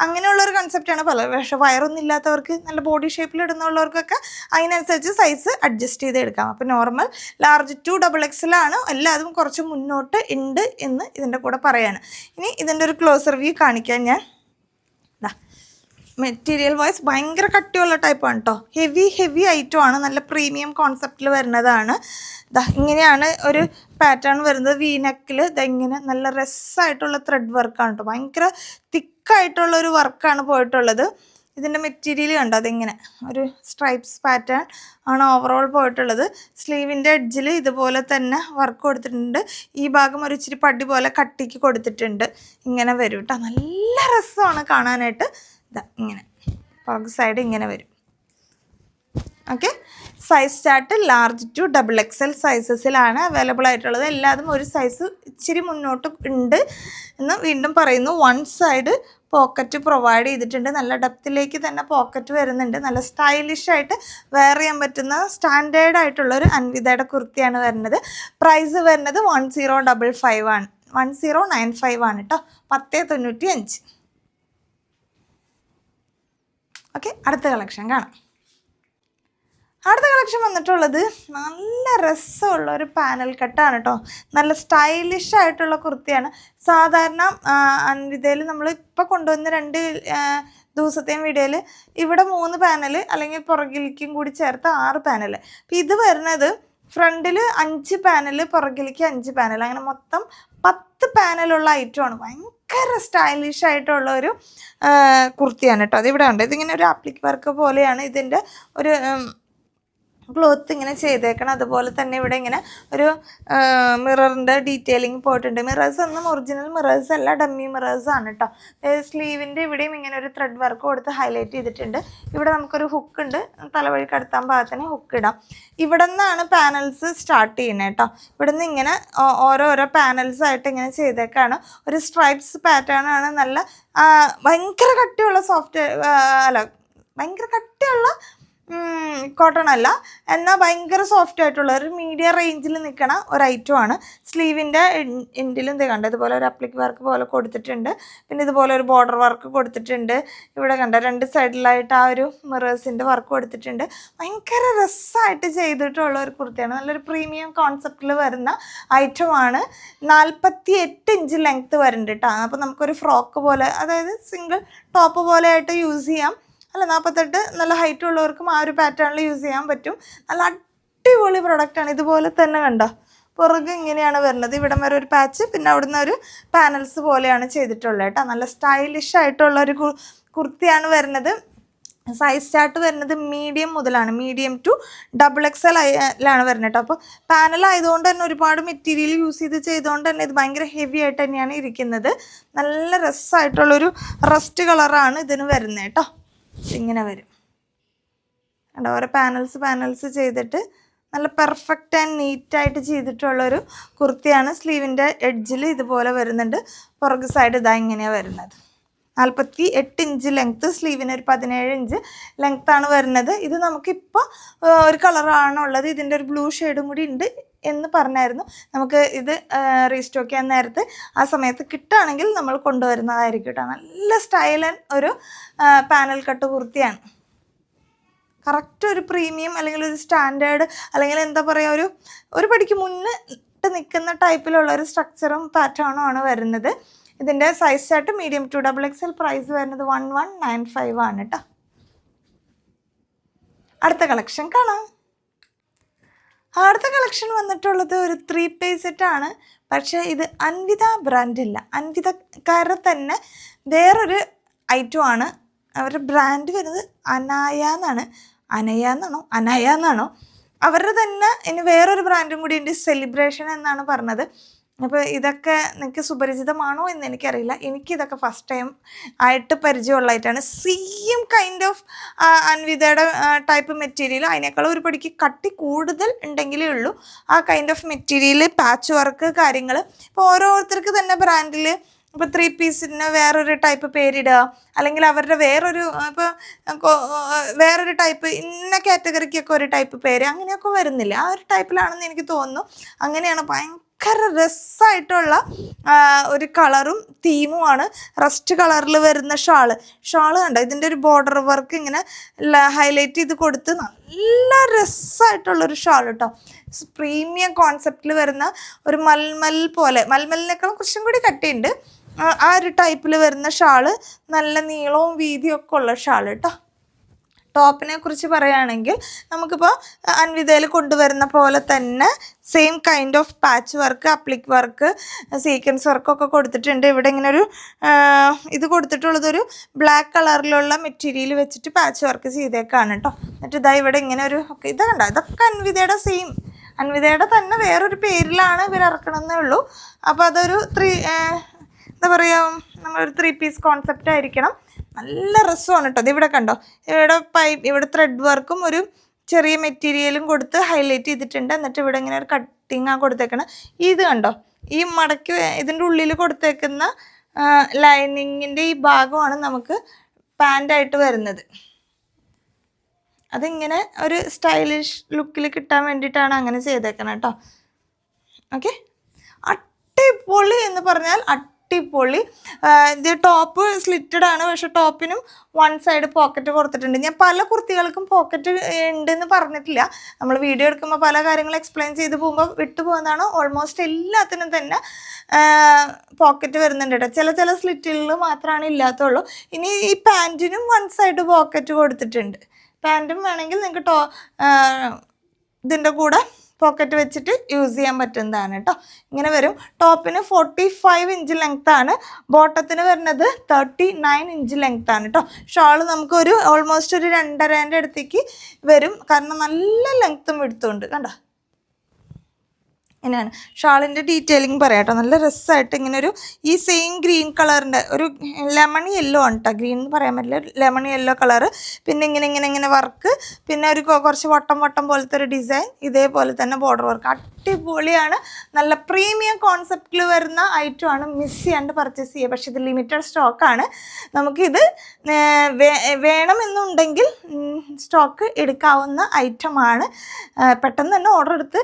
അങ്ങനെയുള്ളൊരു കൺസെപ്റ്റാണ് പക്ഷേ വയറൊന്നും ഇല്ലാത്തവർക്ക്, നല്ല ബോഡി ഷേപ്പിൽ ഇടുന്നുള്ളവർക്കൊക്കെ അതിനനുസരിച്ച് സൈസ് അഡ്ജസ്റ്റ് ചെയ്ത് എടുക്കാം. അപ്പോൾ നോർമൽ ലാർജ് ടു XXL ആണ്. എല്ലാതും കുറച്ച് മുന്നോട്ട് ഉണ്ട് എന്ന് ഇതിൻ്റെ കൂടെ പറയാണ്. ഇനി ഇതിൻ്റെ ഒരു ക്ലോസർ വ്യൂ കാണിക്കാൻ ഞാൻ. മെറ്റീരിയൽ വൈസ് ഭയങ്കര കട്ടിയുള്ള ടൈപ്പാണ് കേട്ടോ. ഹെവി ഐറ്റം ആണ്. നല്ല പ്രീമിയം കോൺസെപ്റ്റിൽ വരുന്നതാണ്. ഇങ്ങനെയാണ് ഒരു പാറ്റേൺ വരുന്നത്. വീനെക്കിൽ ഇങ്ങനെ നല്ല രസമായിട്ടുള്ള ത്രെഡ് വർക്കാണ് കേട്ടോ. ഭയങ്കര തിക്കായിട്ടുള്ള ഒരു വർക്കാണ് പോയിട്ടുള്ളത്. ഇതിൻ്റെ മെറ്റീരിയൽ കണ്ടോ, അതിങ്ങനെ ഒരു സ്ട്രൈപ്സ് പാറ്റേൺ ആണ് ഓവറോൾ പോയിട്ടുള്ളത്. സ്ലീവിൻ്റെ എഡ്ജിൽ ഇതുപോലെ തന്നെ വർക്ക് കൊടുത്തിട്ടുണ്ട്. ഈ ഭാഗം ഒരു ഇച്ചിരി പടി പോലെ കട്ടിക്ക് കൊടുത്തിട്ടുണ്ട്. ഇങ്ങനെ വരും കേട്ടോ. നല്ല രസമാണ് കാണാനായിട്ട്. ഇങ്ങനെ പുറകു സൈഡ് ഇങ്ങനെ വരും. Okay, size chart large to XXL സൈസസിലാണ് അവൈലബിൾ ആയിട്ടുള്ളത്. എല്ലാതും ഒരു സൈസ് ഇച്ചിരി മുന്നോട്ട് ഉണ്ട് എന്ന് വീണ്ടും പറയുന്നു. വൺ സൈഡ് പോക്കറ്റ് പ്രൊവൈഡ് ചെയ്തിട്ടുണ്ട്. നല്ല ഡെപ്തിലേക്ക് തന്നെ പോക്കറ്റ് വരുന്നുണ്ട്. നല്ല സ്റ്റൈലിഷായിട്ട് വെയർ ചെയ്യാൻ പറ്റുന്ന സ്റ്റാൻഡേർഡ് ആയിട്ടുള്ളൊരു അൻവിതയുടെ കുർത്തിയാണ് വരുന്നത്. പ്രൈസ് വരുന്നത് 1095 ആണ്, 1095 ആണ് കേട്ടോ. 1095. ഓക്കെ, അടുത്ത കളക്ഷൻ കാണാം. അടുത്ത കളക്ഷൻ വന്നിട്ടുള്ളത് നല്ല രസമുള്ള ഒരു പാനൽ കട്ടാണ് കേട്ടോ. നല്ല സ്റ്റൈലിഷ് ആയിട്ടുള്ള കുർത്തിയാണ്. സാധാരണ അൻവിതയിൽ നമ്മൾ ഇപ്പോൾ കൊണ്ടുവന്ന 2 ദിവസത്തെയും വീഡിയോയിൽ ഇവിടെ 3 പാനൽ അല്ലെങ്കിൽ പുറകിലേക്കും കൂടി ചേർത്ത് 6 പാനൽ. അപ്പം ഇത് വരുന്നത് ഫ്രണ്ടിൽ 5 പാനൽ, പുറകിലേക്ക് 5 പാനൽ, അങ്ങനെ മൊത്തം 10 പാനലുള്ള ഐറ്റമാണ്. ഭയങ്കര സ്റ്റൈലിഷ് ആയിട്ടുള്ള ഒരു കുർത്തിയാണ് കേട്ടോ. അതിവിടെ ഉണ്ട്. ഇതിങ്ങനെ ഒരു ആപ്ലിക് വർക്ക് പോലെയാണ് ഇതിൻ്റെ ഒരു ക്ലോത്ത് ഇങ്ങനെ ചെയ്തേക്കണം. അതുപോലെ തന്നെ ഇവിടെ ഇങ്ങനെ ഒരു മിററിൻ്റെ ഡീറ്റെയിലിംഗ് പോയിട്ടുണ്ട്. മിറേഴ്സ് ഒന്നും ഒറിജിനൽ മിറേഴ്സ് അല്ല, ഡമ്മി മിറേഴ്സ് ആണ് കേട്ടോ. സ്ലീവിൻ്റെ ഇവിടെയും ഇങ്ങനെ ഒരു ത്രെഡ് വർക്ക് കൊടുത്ത് ഹൈലൈറ്റ് ചെയ്തിട്ടുണ്ട്. ഇവിടെ നമുക്കൊരു ഹുക്ക് ഉണ്ട്, തലവഴി കടത്താൻ പാകത്തിന് ഹുക്ക് ഇടാം. ഇവിടെ നിന്നാണ് പാനൽസ് സ്റ്റാർട്ട് ചെയ്യുന്നത് കേട്ടോ. ഇവിടെ നിന്ന് ഇങ്ങനെ ഓരോരോ പാനൽസ് ആയിട്ട് ഇങ്ങനെ ചെയ്തേക്കാണ്. ഒരു സ്ട്രൈപ്സ് പാറ്റേൺ ആണ്. നല്ല ഭയങ്കര കട്ടിയുള്ള ഭയങ്കര കട്ടിയുള്ള കോട്ടൺ അല്ല, എന്നാൽ ഭയങ്കര സോഫ്റ്റ് ആയിട്ടുള്ള ഒരു മീഡിയം റേഞ്ചിൽ നിൽക്കണ ഒരു ഐറ്റമാണ്. സ്ലീവിൻ്റെ എൻഡിലും ഇത് കണ്ട ഇതുപോലെ ഒരു അപ്ലിക് വർക്ക് പോലെ കൊടുത്തിട്ടുണ്ട്. പിന്നെ ഇതുപോലെ ഒരു ബോർഡർ വർക്ക് കൊടുത്തിട്ടുണ്ട്. ഇവിടെ കണ്ട 2 സൈഡിലായിട്ട് ആ ഒരു മിറേഴ്സിൻ്റെ വർക്ക് കൊടുത്തിട്ടുണ്ട്. ഭയങ്കര രസമായിട്ട് ചെയ്തിട്ടുള്ള ഒരു കുർത്തിയാണ്. നല്ലൊരു പ്രീമിയം കോൺസെപ്റ്റിൽ വരുന്ന ഐറ്റമാണ്. 48 ഇഞ്ച് ലെങ്ത്ത് വരുന്നുണ്ട് കേട്ടോ. അപ്പോൾ നമുക്കൊരു ഫ്രോക്ക് പോലെ, അതായത് സിംഗിൾ ടോപ്പ് പോലെ ആയിട്ട് യൂസ് ചെയ്യാം. 48 നല്ല ഹൈറ്റ് ഉള്ളവർക്കും ആ ഒരു പാറ്റേണിൽ യൂസ് ചെയ്യാൻ പറ്റും. നല്ല അടിപൊളി പ്രൊഡക്റ്റാണ്. ഇതുപോലെ തന്നെ കണ്ടോ, പുറകെ ഇങ്ങനെയാണ് വരുന്നത്. ഇവിടം വരെ ഒരു പാച്ച്, പിന്നെ അവിടുന്ന് ഒരു പാനൽസ് പോലെയാണ് ചെയ്തിട്ടുള്ളത് കേട്ടോ. നല്ല സ്റ്റൈലിഷ് ആയിട്ടുള്ള ഒരു കുർത്തിയാണ് വരുന്നത്. സൈസ് ചാർട്ട് വരുന്നത് മീഡിയം മുതലാണ്, മീഡിയം ടു XXL വരുന്നത് കേട്ടോ. അപ്പോൾ പാനലായതുകൊണ്ട് തന്നെ ഒരുപാട് മെറ്റീരിയൽ യൂസ് ചെയ്തുകൊണ്ട് തന്നെ ഇത് ഭയങ്കര ഹെവി ആയിട്ട് തന്നെയാണ് ഇരിക്കുന്നത്. നല്ല രസമായിട്ടുള്ളൊരു റസ്റ്റ് കളറാണ് ഇതിന് വരുന്നത് കേട്ടോ. ഇങ്ങനെ വരും കണ്ടോ, ഓരോ പാനൽസ് ചെയ്തിട്ട് നല്ല പെർഫെക്റ്റ് ആൻഡ് നീറ്റായിട്ട് ചെയ്തിട്ടുള്ളൊരു കുർത്തിയാണ്. സ്ലീവിൻ്റെ എഡ്ജിൽ ഇതുപോലെ വരുന്നുണ്ട്. പുറകു സൈഡ് ഇതാ ഇങ്ങനെയാണ് വരുന്നത്. 48 ഇഞ്ച് ലെങ്ത്ത്, സ്ലീവിന് ഒരു 17 ഇഞ്ച് ലെങ്ത്താണ് വരുന്നത്. ഇത് നമുക്കിപ്പോൾ ഒരു കളറാണുള്ളത്. ഇതിൻ്റെ ഒരു ബ്ലൂ ഷെയ്ഡും കൂടി ഉണ്ട് എന്ന് പറഞ്ഞായിരുന്നു. നമുക്ക് ഇത് റീസ്റ്റോക്ക് ചെയ്യാൻ നേരത്ത് ആ സമയത്ത് കിട്ടുകയാണെങ്കിൽ നമ്മൾ കൊണ്ടുവരുന്നതായിരിക്കും കേട്ടോ. നല്ല സ്റ്റൈലൻ ഒരു പാനൽ കട്ട് കുർത്തിയാണ്. കറക്റ്റ് ഒരു പ്രീമിയം അല്ലെങ്കിൽ ഒരു സ്റ്റാൻഡേർഡ് അല്ലെങ്കിൽ എന്താ പറയുക, ഒരു പടിക്ക് മുന്നിട്ട് നിൽക്കുന്ന ടൈപ്പിലുള്ള ഒരു സ്ട്രക്ചറും പാറ്റേണും ആണ് വരുന്നത്. ഇതിൻ്റെ size chart medium to XXL, price വരുന്നത് 1195 ആണ് കേട്ടോ. അടുത്ത കളക്ഷൻ കാണാം. അടുത്ത കളക്ഷൻ വന്നിട്ടുള്ളത് ഒരു 3 പീസ് സെറ്റാണ്. പക്ഷേ ഇത് അൻവിത ബ്രാൻഡല്ല, അൻവിതക്കാരുടെ തന്നെ വേറൊരു ഐറ്റം ആണ്. അവരുടെ ബ്രാൻഡ് വരുന്നത് അനയ എന്നാണോ അവരുടെ തന്നെ. ഇനി വേറൊരു ബ്രാൻഡും കൂടി ഉണ്ട്, സെലിബ്രേഷൻ എന്നാണ് പറഞ്ഞത്. അപ്പോൾ ഇതൊക്കെ നിങ്ങൾക്ക് സുപരിചിതമാണോ എന്ന് എനിക്കറിയില്ല. എനിക്കിതൊക്കെ ഫസ്റ്റ് ടൈം ആയിട്ട് പരിചയമുള്ളതായിട്ടാണ്. സെയിം കൈൻഡ് ഓഫ് അൻവിതയുടെ ടൈപ്പ് മെറ്റീരിയൽ, അതിനേക്കാളും ഒരു പടിക്ക് കട്ടി കൂടുതൽ ഉണ്ടെങ്കിലേ ഉള്ളൂ ആ kind of material, patch work കാര്യങ്ങൾ. ഇപ്പോൾ ഓരോരുത്തർക്ക് തന്നെ ബ്രാൻഡിൽ ഇപ്പോൾ 3 പീസിന് വേറൊരു ടൈപ്പ് പേരിടുക, അല്ലെങ്കിൽ അവരുടെ വേറൊരു ടൈപ്പ് ഇന്ന കാറ്റഗറിക്കൊക്കെ ഒരു ടൈപ്പ് പേര്, അങ്ങനെയൊക്കെ വരുന്നില്ല. ആ ഒരു ടൈപ്പിലാണെന്ന് എനിക്ക് തോന്നുന്നു. അങ്ങനെയാണ്. ഭയങ്കര രസമായിട്ടുള്ള ഒരു കളറും തീമുമാണ്. റസ്റ്റ് കളറിൽ വരുന്ന ഷാള് കണ്ടോ, ഇതിൻ്റെ ഒരു ബോർഡർ വർക്ക് ഇങ്ങനെ ഹൈലൈറ്റ് ചെയ്ത് കൊടുത്ത് നല്ല രസമായിട്ടുള്ളൊരു ഷാൾ കേട്ടോ. പ്രീമിയം കോൺസെപ്റ്റിൽ വരുന്ന ഒരു മൽമലിനേക്കാളും കുറച്ചും കൂടി കട്ടിയുണ്ട്. ആ ഒരു ടൈപ്പിൽ വരുന്ന ഷാള്, നല്ല നീളവും വീതിയും ഒക്കെ ഉള്ള ഷാള് കേട്ടോ. ടോപ്പിനെ കുറിച്ച് പറയുകയാണെങ്കിൽ നമുക്കിപ്പോൾ അൻവിതയിൽ കൊണ്ടുവരുന്ന പോലെ തന്നെ same kind of patch work, അപ്ലിക് work, sequence വർക്കൊക്കെ കൊടുത്തിട്ടുണ്ട്. ഇവിടെ ഇങ്ങനെ ഒരു ഇത് കൊടുത്തിട്ടുള്ളതൊരു ബ്ലാക്ക് കളറിലുള്ള മെറ്റീരിയൽ വെച്ചിട്ട് പാച്ച് വർക്ക് ചെയ്തേക്കാണ് കേട്ടോ. എന്നിട്ട് ഇതാ ഇവിടെ ഇങ്ങനെ ഒരു ഇത് കണ്ടോ, ഇതൊക്കെ അൻവിതയുടെ തന്നെ വേറൊരു പേരിലാണ് ഇവർ ഇറക്കണമെന്നേ ഉള്ളൂ. അപ്പോൾ അതൊരു എന്താ പറയുക, നമ്മളൊരു 3 പീസ് കോൺസെപ്റ്റ് ആയിരിക്കണം. നല്ല രസമാണ് കേട്ടോ. ഇതിവിടെ കണ്ടോ, ഇവിടെ ത്രെഡ് വർക്കും ഒരു ചെറിയ മെറ്റീരിയലും കൊടുത്ത് ഹൈലൈറ്റ് ചെയ്തിട്ടുണ്ട്. എന്നിട്ട് ഇവിടെ ഇങ്ങനെ ഒരു കട്ടിങ്ങാണ് കൊടുത്തേക്കണം. ഇത് കണ്ടോ, ഈ മടക്കി ഇതിൻ്റെ ഉള്ളിൽ കൊടുത്തേക്കുന്ന ലൈനിങ്ങിൻ്റെ ഈ ഭാഗമാണ് നമുക്ക് പാൻ്റായിട്ട് വരുന്നത്. അതിങ്ങനെ ഒരു സ്റ്റൈലിഷ് ലുക്കിൽ കിട്ടാൻ വേണ്ടിയിട്ടാണ് അങ്ങനെ ചെയ്തേക്കണം കേട്ടോ. ഓക്കെ, അടിപൊളി എന്ന് പറഞ്ഞാൽ അടിപൊളി. ഇത് ടോപ്പ് സ്ലിറ്റഡ് ആണ്, പക്ഷെ ടോപ്പിനും 1 സൈഡ് പോക്കറ്റ് കൊടുത്തിട്ടുണ്ട്. ഞാൻ പല കുർത്തികൾക്കും പോക്കറ്റ് ഉണ്ടെന്ന് പറഞ്ഞിട്ടില്ല. നമ്മൾ വീഡിയോ എടുക്കുമ്പോൾ പല കാര്യങ്ങൾ എക്സ്പ്ലെയിൻ ചെയ്ത് പോകുമ്പോൾ വിട്ടുപോകുന്നതാണ്. ഓൾമോസ്റ്റ് എല്ലാത്തിനും തന്നെ പോക്കറ്റ് വരുന്നുണ്ട് കേട്ടോ. ചില സ്ലിറ്റുകളിൽ മാത്രമാണ് ഇല്ലാത്തുള്ളൂ. ഇനി ഈ പാൻറ്റിനും 1 സൈഡ് പോക്കറ്റ് കൊടുത്തിട്ടുണ്ട്. പാൻറ്റും വേണമെങ്കിൽ നിങ്ങൾക്ക് ഇതിൻ്റെ കൂടെ പോക്കറ്റ് വെച്ചിട്ട് യൂസ് ചെയ്യാൻ പറ്റുന്നതാണ് കേട്ടോ. ഇങ്ങനെ വരും. ടോപ്പിന് 45 ഇഞ്ച് ലെങ്ത്താണ്, ബോട്ടത്തിന് വരുന്നത് 39 ഇഞ്ച് ലെങ്ത്താണ് കേട്ടോ. ഷാള് നമുക്കൊരു ഓൾമോസ്റ്റ് ഒരു 2.5 അടുത്തേക്ക് വരും, കാരണം നല്ല ലെങ്ത്തും എടുത്തുകൊണ്ട് കണ്ടോ. ഇങ്ങനെയാണ് ഷാളിൻ്റെ ഡീറ്റെയിലിംഗ് പറയാം കേട്ടോ. നല്ല രസമായിട്ട് ഇങ്ങനെ ഒരു ഈ സെയിം ഗ്രീൻ കളറിൻ്റെ ഒരു ലെമൺ യെല്ലോ ആണ് കേട്ടോ. ഗ്രീൻ എന്ന് പറയാൻ പറ്റില്ല, ലെമൺ യെല്ലോ കളറ്. പിന്നെ ഇങ്ങനെ വർക്ക്, പിന്നെ ഒരു കുറച്ച് വട്ടം പോലത്തെ ഒരു ഡിസൈൻ, ഇതേപോലെ തന്നെ ബോർഡർ വർക്ക്. അടിപൊളിയാണ്. നല്ല പ്രീമിയം കോൺസെപ്റ്റിൽ വരുന്ന ഐറ്റമാണ്. മിസ് ചെയ്യാണ്ട് പർച്ചേസ് ചെയ്യുക. പക്ഷേ ഇത് ലിമിറ്റഡ് സ്റ്റോക്കാണ്. നമുക്കിത് വേണമെന്നുണ്ടെങ്കിൽ സ്റ്റോക്ക് എടുക്കാവുന്ന ഐറ്റമാണ്. പെട്ടെന്ന് തന്നെ ഓർഡർ എടുത്ത്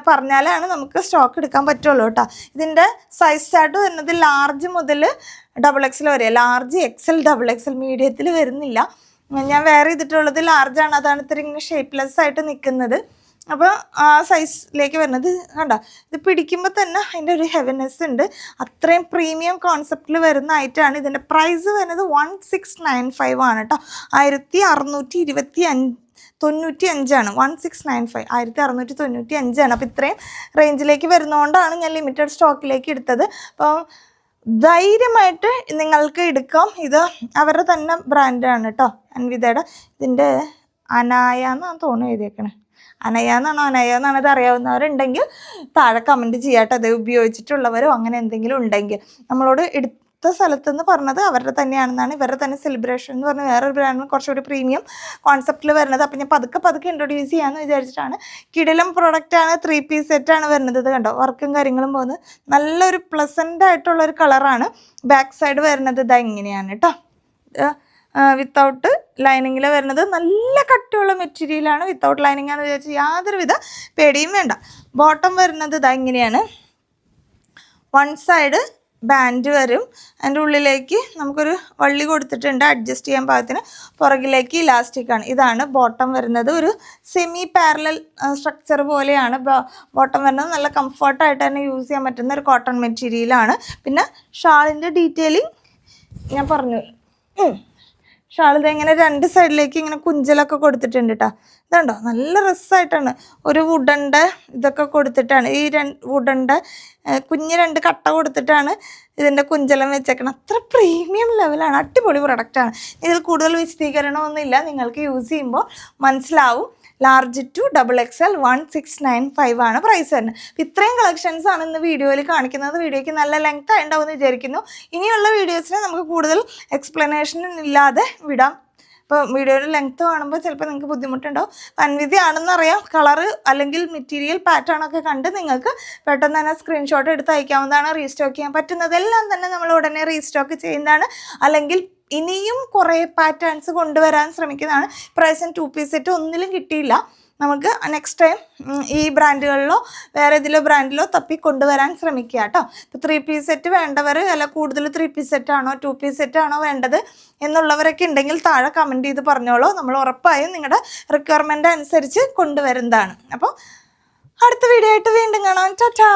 പറഞ്ഞാലാണ് നമുക്ക് സ്റ്റോക്ക് എടുക്കാൻ പറ്റുള്ളൂ കേട്ടോ. ഇതിൻ്റെ സൈസ് ചാർട്ട് വരുന്നത് ലാർജ് മുതൽ XXL വരെ, ലാർജ് XL XXL മീഡിയത്തിൽ വരുന്നില്ല. ഞാൻ വേറെ ചെയ്തിട്ടുള്ളത് ലാർജാണ്, അതാണ് ഇത്തിരി ഇങ്ങനെ ഷേപ്പ്ലെസ് ആയിട്ട് നിൽക്കുന്നത്. അപ്പോൾ ആ സൈസിലേക്ക് വരുന്നത് കണ്ടോ, ഇത് പിടിക്കുമ്പോൾ തന്നെ അതിൻ്റെ ഒരു ഹെവിനെസ് ഉണ്ട്. അത്രയും പ്രീമിയം കോൺസെപ്റ്റിൽ വരുന്ന ഐറ്റമാണ്. ഇതിൻ്റെ പ്രൈസ് വരുന്നത് 1695 ആണ് കേട്ടോ. 1695 1695 1695 അപ്പോൾ ഇത്രയും റേഞ്ചിലേക്ക് വരുന്നതുകൊണ്ടാണ് ഞാൻ ലിമിറ്റഡ് സ്റ്റോക്കിലേക്ക് എടുത്തത്. അപ്പോൾ ധൈര്യമായിട്ട് നിങ്ങൾക്ക് എടുക്കാം. ഇത് അവരുടെ തന്നെ ബ്രാൻഡാണ് കേട്ടോ, അൻവിതയുടെ. ഇതിൻ്റെ അനായ എന്നാണ് തോന്നുന്നു എഴുതിയേക്കണേ. അനയ എന്നാണ് ഇത് അറിയാവുന്നവരുണ്ടെങ്കിൽ താഴെ കമൻറ്റ് ചെയ്യാട്ടോ. അത് ഉപയോഗിച്ചിട്ടുള്ളവരോ അങ്ങനെ എന്തെങ്കിലും ഉണ്ടെങ്കിൽ നമ്മളോട് അടുത്ത സ്ഥലത്തുനിന്ന് പറഞ്ഞത് അവരുടെ തന്നെയാണെന്നാണ്. ഇവരുടെ തന്നെ സെലിബ്രേഷൻ എന്ന് പറഞ്ഞാൽ വേറൊരു ബ്രാൻഡിന് കുറച്ചുകൂടി പ്രീമിയം കോൺസെപ്റ്റിൽ വരുന്നത്. അപ്പം ഞാൻ പതുക്കെ ഇൻട്രൊഡ്യൂസ് ചെയ്യാമെന്ന് വിചാരിച്ചിട്ടാണ്. കിടിലം പ്രോഡക്റ്റാണ്, 3 പീസ് സെറ്റാണ് വരുന്നത്. ഇത് കണ്ടോ, വർക്കും കാര്യങ്ങളും പോകുന്നത് നല്ലൊരു പ്ലസൻ്റ് ആയിട്ടുള്ളൊരു കളറാണ്. ബാക്ക് സൈഡ് വരുന്നത് ഇതാ ഇങ്ങനെയാണ് കേട്ടോ. വിത്തൗട്ട് ലൈനിങ്ങിൽ വരുന്നത് നല്ല കട്ടിയുള്ള മെറ്റീരിയലാണ്. വിത്തൗട്ട് ലൈനിങ് ആണെന്ന് വിചാരിച്ച് യാതൊരുവിധ പേടിയും വേണ്ട. ബോട്ടം വരുന്നത് ഇതാ ഇങ്ങനെയാണ്. 1 സൈഡ് ബാൻഡ് വരും. അതിൻ്റെ ഉള്ളിലേക്ക് നമുക്കൊരു വള്ളി കൊടുത്തിട്ടുണ്ട് അഡ്ജസ്റ്റ് ചെയ്യാൻ പാകത്തിന്. പുറകിലേക്ക് ഇലാസ്റ്റിക്കാണ്. ഇതാണ് ബോട്ടം വരുന്നത്. ഒരു സെമി പാരലൽ സ്ട്രക്ചർ പോലെയാണ് ബോട്ടം വരുന്നത്. നല്ല കംഫർട്ടായിട്ട് തന്നെ യൂസ് ചെയ്യാൻ പറ്റുന്ന ഒരു കോട്ടൺ മെറ്റീരിയലാണ്. പിന്നെ ഷാളിൻ്റെ ഡീറ്റെയിലിംഗ് ഞാൻ പറഞ്ഞു. ഷാളിത് ഇങ്ങനെ 2 സൈഡിലേക്ക് ഇങ്ങനെ കുഞ്ചലൊക്കെ കൊടുത്തിട്ടുണ്ട് കേട്ടോ. ഇതുണ്ടോ, നല്ല രസമായിട്ടാണ്. ഒരു വുഡൻ്റെ ഇതൊക്കെ കൊടുത്തിട്ടാണ്, ഈ വുഡൻ്റെ കുഞ്ഞ് 2 കട്ട കൊടുത്തിട്ടാണ് ഇതിൻ്റെ കുഞ്ചലം വെച്ചേക്കണം. അത്ര പ്രീമിയം ലെവലാണ്. അടിപൊളി പ്രൊഡക്റ്റാണ്. ഇതിൽ കൂടുതൽ വിശദീകരണമൊന്നുമില്ല, നിങ്ങൾക്ക് യൂസ് ചെയ്യുമ്പോൾ മനസ്സിലാവും. large to XXL 1695 ആണ് പ്രൈസ് വരുന്നത്. ഇത്രയും കളക്ഷൻസ് ആണ് ഇന്ന് വീഡിയോയിൽ കാണിക്കുന്നത്. വീഡിയോയ്ക്ക് നല്ല ലെങ്ത് ആയിട്ടുണ്ടാവുമെന്ന് വിചാരിക്കുന്നു. ഇനിയുള്ള വീഡിയോസിന് നമുക്ക് കൂടുതൽ എക്സ്പ്ലനേഷൻ ഇല്ലാതെ വിടാം. ഇപ്പോൾ വീഡിയോയുടെ ലെങ്ത്ത് കാണുമ്പോൾ ചിലപ്പോൾ നിങ്ങൾക്ക് ബുദ്ധിമുട്ടുണ്ടാവും. അൻവിത ആണെന്നറിയാം. കളറ് അല്ലെങ്കിൽ മെറ്റീരിയൽ പാറ്റേൺ ഒക്കെ കണ്ട് നിങ്ങൾക്ക് പെട്ടെന്ന് തന്നെ സ്ക്രീൻഷോട്ട് എടുത്ത് അയക്കാവുന്നതാണ്. റീസ്റ്റോക്ക് ചെയ്യാൻ പറ്റുന്നതെല്ലാം തന്നെ നമ്മൾ ഉടനെ റീസ്റ്റോക്ക് ചെയ്യുന്നതാണ്. അല്ലെങ്കിൽ ഇനിയും കുറേ പാറ്റേൺസ് കൊണ്ടുവരാൻ ശ്രമിക്കുന്നതാണ്. പ്രൈസും 2 പീസ് സെറ്റ് ഒന്നിലും കിട്ടിയില്ല. നമുക്ക് നെക്സ്റ്റ് ടൈം ഈ ബ്രാൻഡുകളിലോ വേറെ ഏതിലോ ബ്രാൻഡിലോ തപ്പി കൊണ്ടുവരാൻ ശ്രമിക്കുക കേട്ടോ. ഇപ്പോൾ 3 പീസ് സെറ്റ് വേണ്ടവർ, അല്ല കൂടുതൽ 3 പീസ് സെറ്റാണോ 2 പീസ് സെറ്റാണോ വേണ്ടത് എന്നുള്ളവരൊക്കെ ഉണ്ടെങ്കിൽ താഴെ കമൻറ്റ് ചെയ്ത് പറഞ്ഞോളൂ. നമ്മൾ ഉറപ്പായും നിങ്ങളുടെ റിക്വയർമെൻ്റ് അനുസരിച്ച് കൊണ്ടുവരുന്നതാണ്. അപ്പോൾ അടുത്ത വീഡിയോ ആയിട്ട് വീണ്ടും കാണാം. ടാറ്റാ.